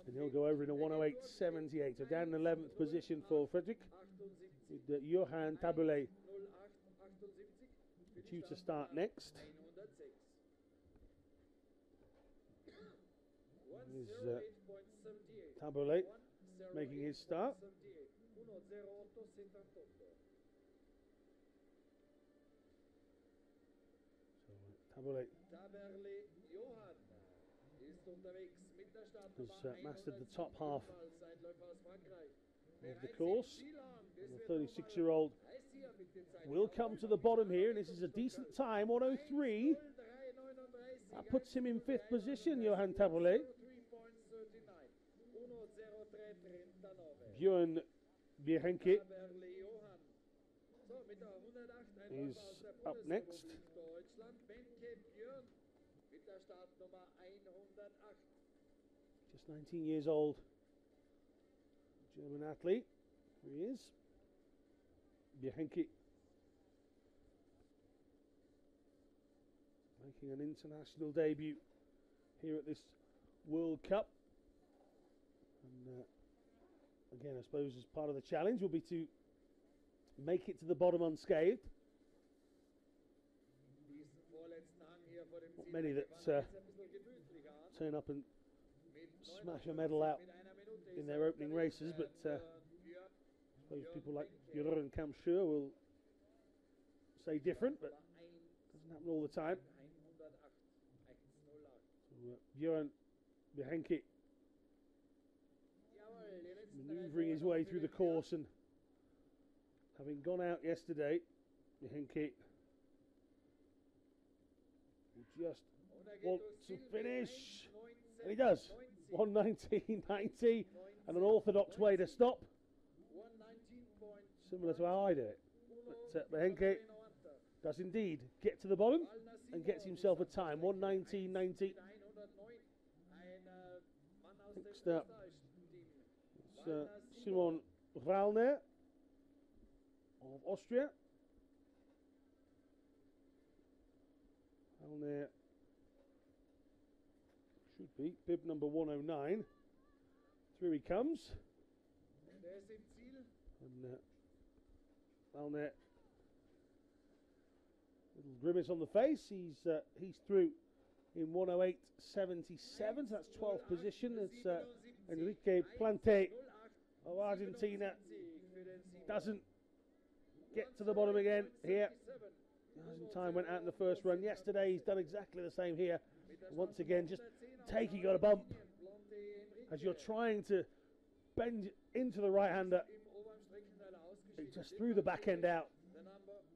And he'll go over in a 108.78. So down in 11th position for Frédéric, with Johan Taboulet due to start next. Here's Taboulet making his start. Taberle Taberle Johann ist unterwegs mit der has Startnummer mastered the top half 107, Zeitläufer aus Frankreich. of the course. And the 36-year-old will come to the bottom here, and this is a decent time, 103. That puts him in 5th position, Johann Taberle. Björn Bierhenke is up next. Just 19 years old. German athlete. Here he is. Bierhenke making an international debut here at this World Cup. And again, I suppose as part of the challenge will be to make it to the bottom unscathed. Not many that turn up and smash a medal out in their opening races, but I suppose people like Jeroen Kampscheur will say different, but it doesn't happen all the time. So, Björn Bierhenke manoeuvring his way through the course, and having gone out yesterday, Bierhenke just wants to finish, and he does. 1:19.90, and an orthodox way to stop, similar to how I do it. But Bierhenke does indeed get to the bottom and gets himself a time, 1:19.90. Next up, it's Simon Rallner of Austria. Rallner should be bib number 109. Through he comes. And Rallner, little grimace on the face. He's through in 1:08.77. So that's 12th position. It's Enrique Plante of Argentina. Doesn't get to the bottom again here. Time went out in the first run yesterday. He's done exactly the same here. Once again, just taking on a bump as you're trying to bend into the right-hander. It just threw the back end out,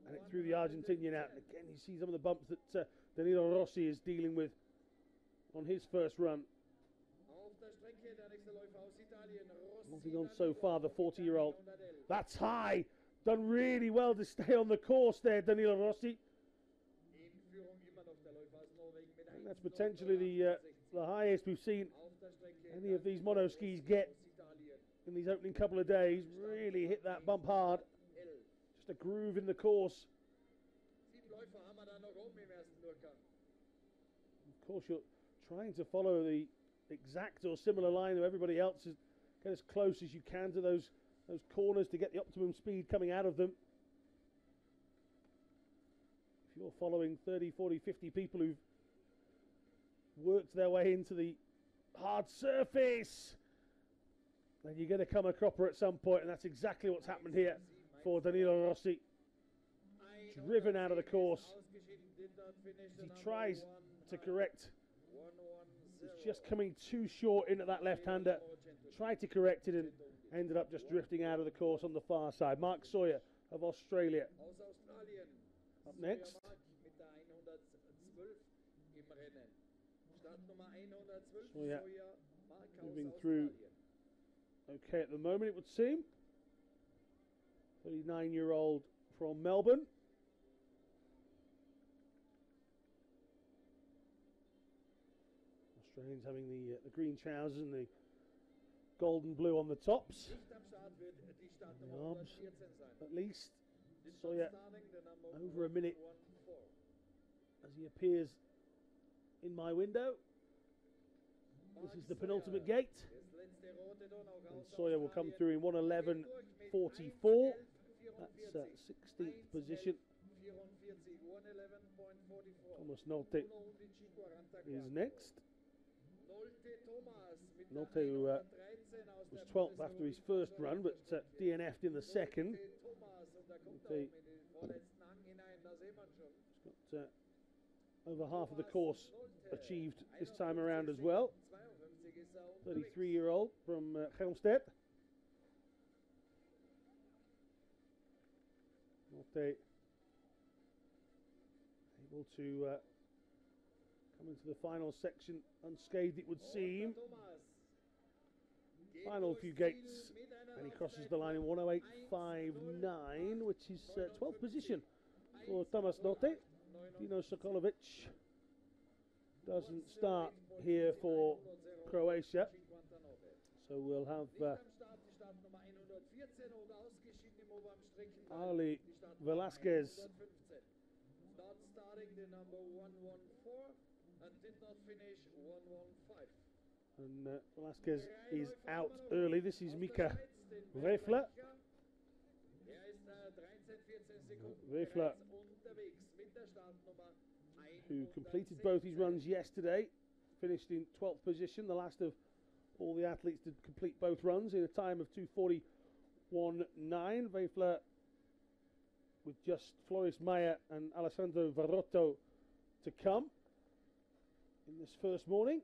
and it threw the Argentinian out. And again, you see some of the bumps that Danilo Rossi is dealing with on his first run. Nothing on so far, the 40-year-old. That's high. Done really well to stay on the course there, Danilo Rossi. And that's potentially the highest we've seen any of these mono skis get in these opening couple of days. Really hit that bump hard. Just a groove in the course. Of course, you're trying to follow the exact or similar line of everybody else. Get as close as you can to those corners to get the optimum speed coming out of them. If you're following 30, 40, 50 people who've worked their way into the hard surface, then you're going to come a cropper at some point, and that's exactly what's happened here for Danilo Rossi. Driven out of the course. He tries to correct. It's just coming too short into that left-hander. Tried to correct it and ended up just drifting out of the course on the far side. Mark Sawyer of Australia. Up next. Sawyer moving through okay at the moment, it would seem. 39-year-old from Melbourne. Australians having the green trousers and the gold and blue on the tops. The arms, at least. Sawyer over a minute as he appears in my window. This is the penultimate gate. And Sawyer will come through in 1:11.44. That's 16th position. Thomas Nolte is next. Nolte, who was 12th after his first run, but DNF'd in the second. Nolte has got over half of the course achieved this time around as well. 33-year-old from Helmstedt. Kuhtai able to come into the final section unscathed, it would seem. Final few gates, and he crosses the line in 1:08.59, which is 12th position for Thomas Notte. Dino Sokolovic doesn't start here for Croatia, so we'll have Ali Velasquez and Velasquez is out early. This is Mika Refler. Refler, who completed both his runs yesterday, finished in 12th position, the last of all the athletes to complete both runs in a time of 2:41.9. Refler with just Floris Meyer and Alessandro Varotto to come in this first morning.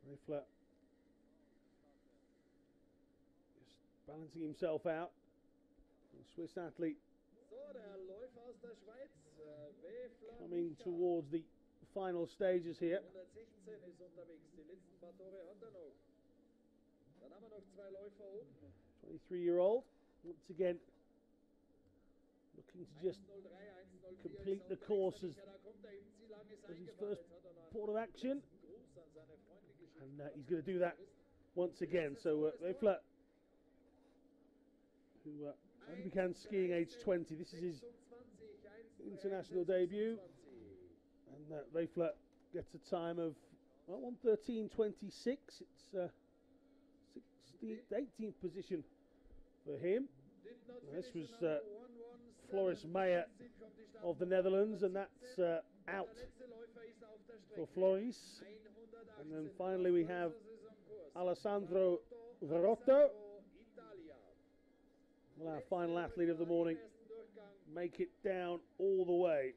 Refler just balancing himself out. The Swiss athlete coming towards the final stages here. 23-year-old, once again looking to just complete the course as his first port of action, and he's going to do that once again. So Refler, who only began skiing age 20, this is his international debut, and Refler gets a time of 1:13.26. It's 18th position for him. Now, this was Floris Meyer of the Netherlands, and that's out for Floris. And then finally we have Alessandro Varotto. Well, our final athlete of the morning make it down all the way.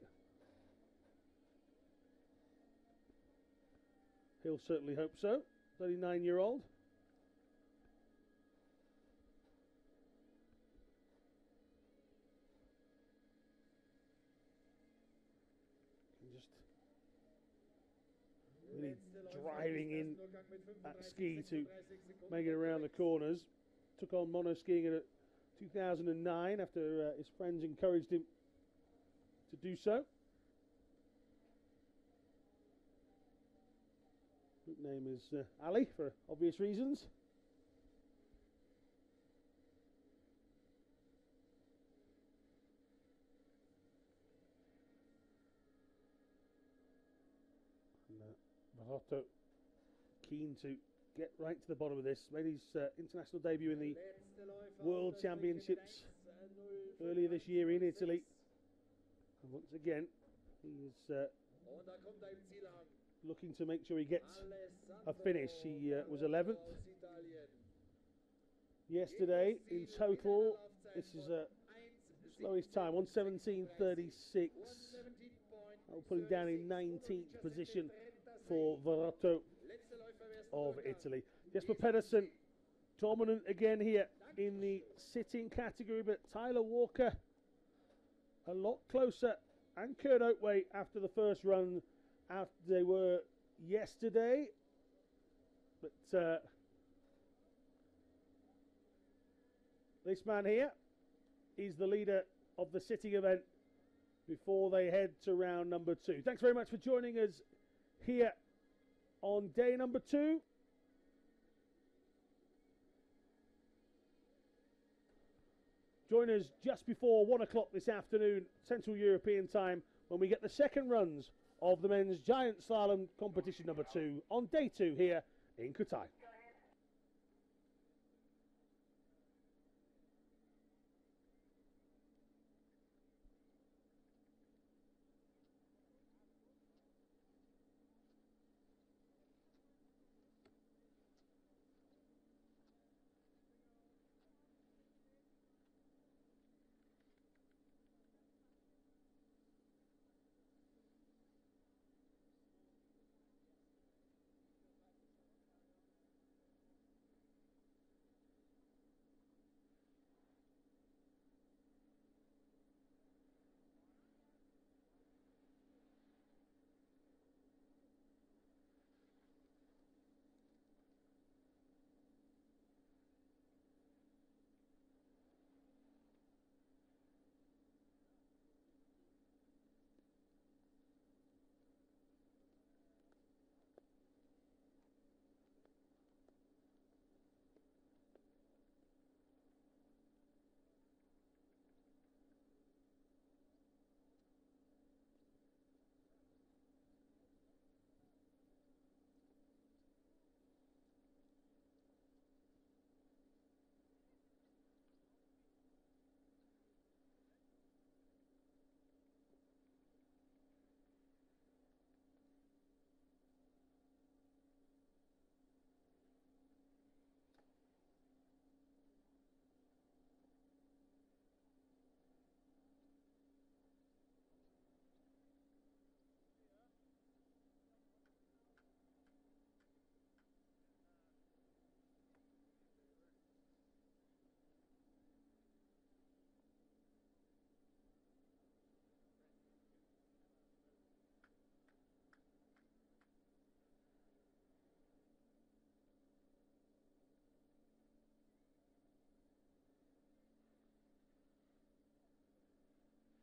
He'll certainly hope so. 39-year-old. Just really driving in that ski to make it around the corners. Took on mono skiing at 2009 after his friends encouraged him to do so. Group name is Ali for obvious reasons. Varotto keen to get right to the bottom of this. Made his international debut in the World Championships earlier this year in Italy. And once again, he is looking to make sure he gets a finish. He was 11th yesterday in total. This is a slowest time, 1:17.36. I'll put him down in 19th position for Varotto of Italy. Jesper Pedersen dominant again here in the sitting category, but Tyler Walker a lot closer, and Kurt Oatway after the first run after they were yesterday. But this man here is the leader of the sitting event before they head to round number 2. Thanks very much for joining us here on day number 2. Join us just before 1 o'clock this afternoon, Central European time, when we get the second runs of the men's Giant Slalom competition number 2 on day 2 here in Kuhtai.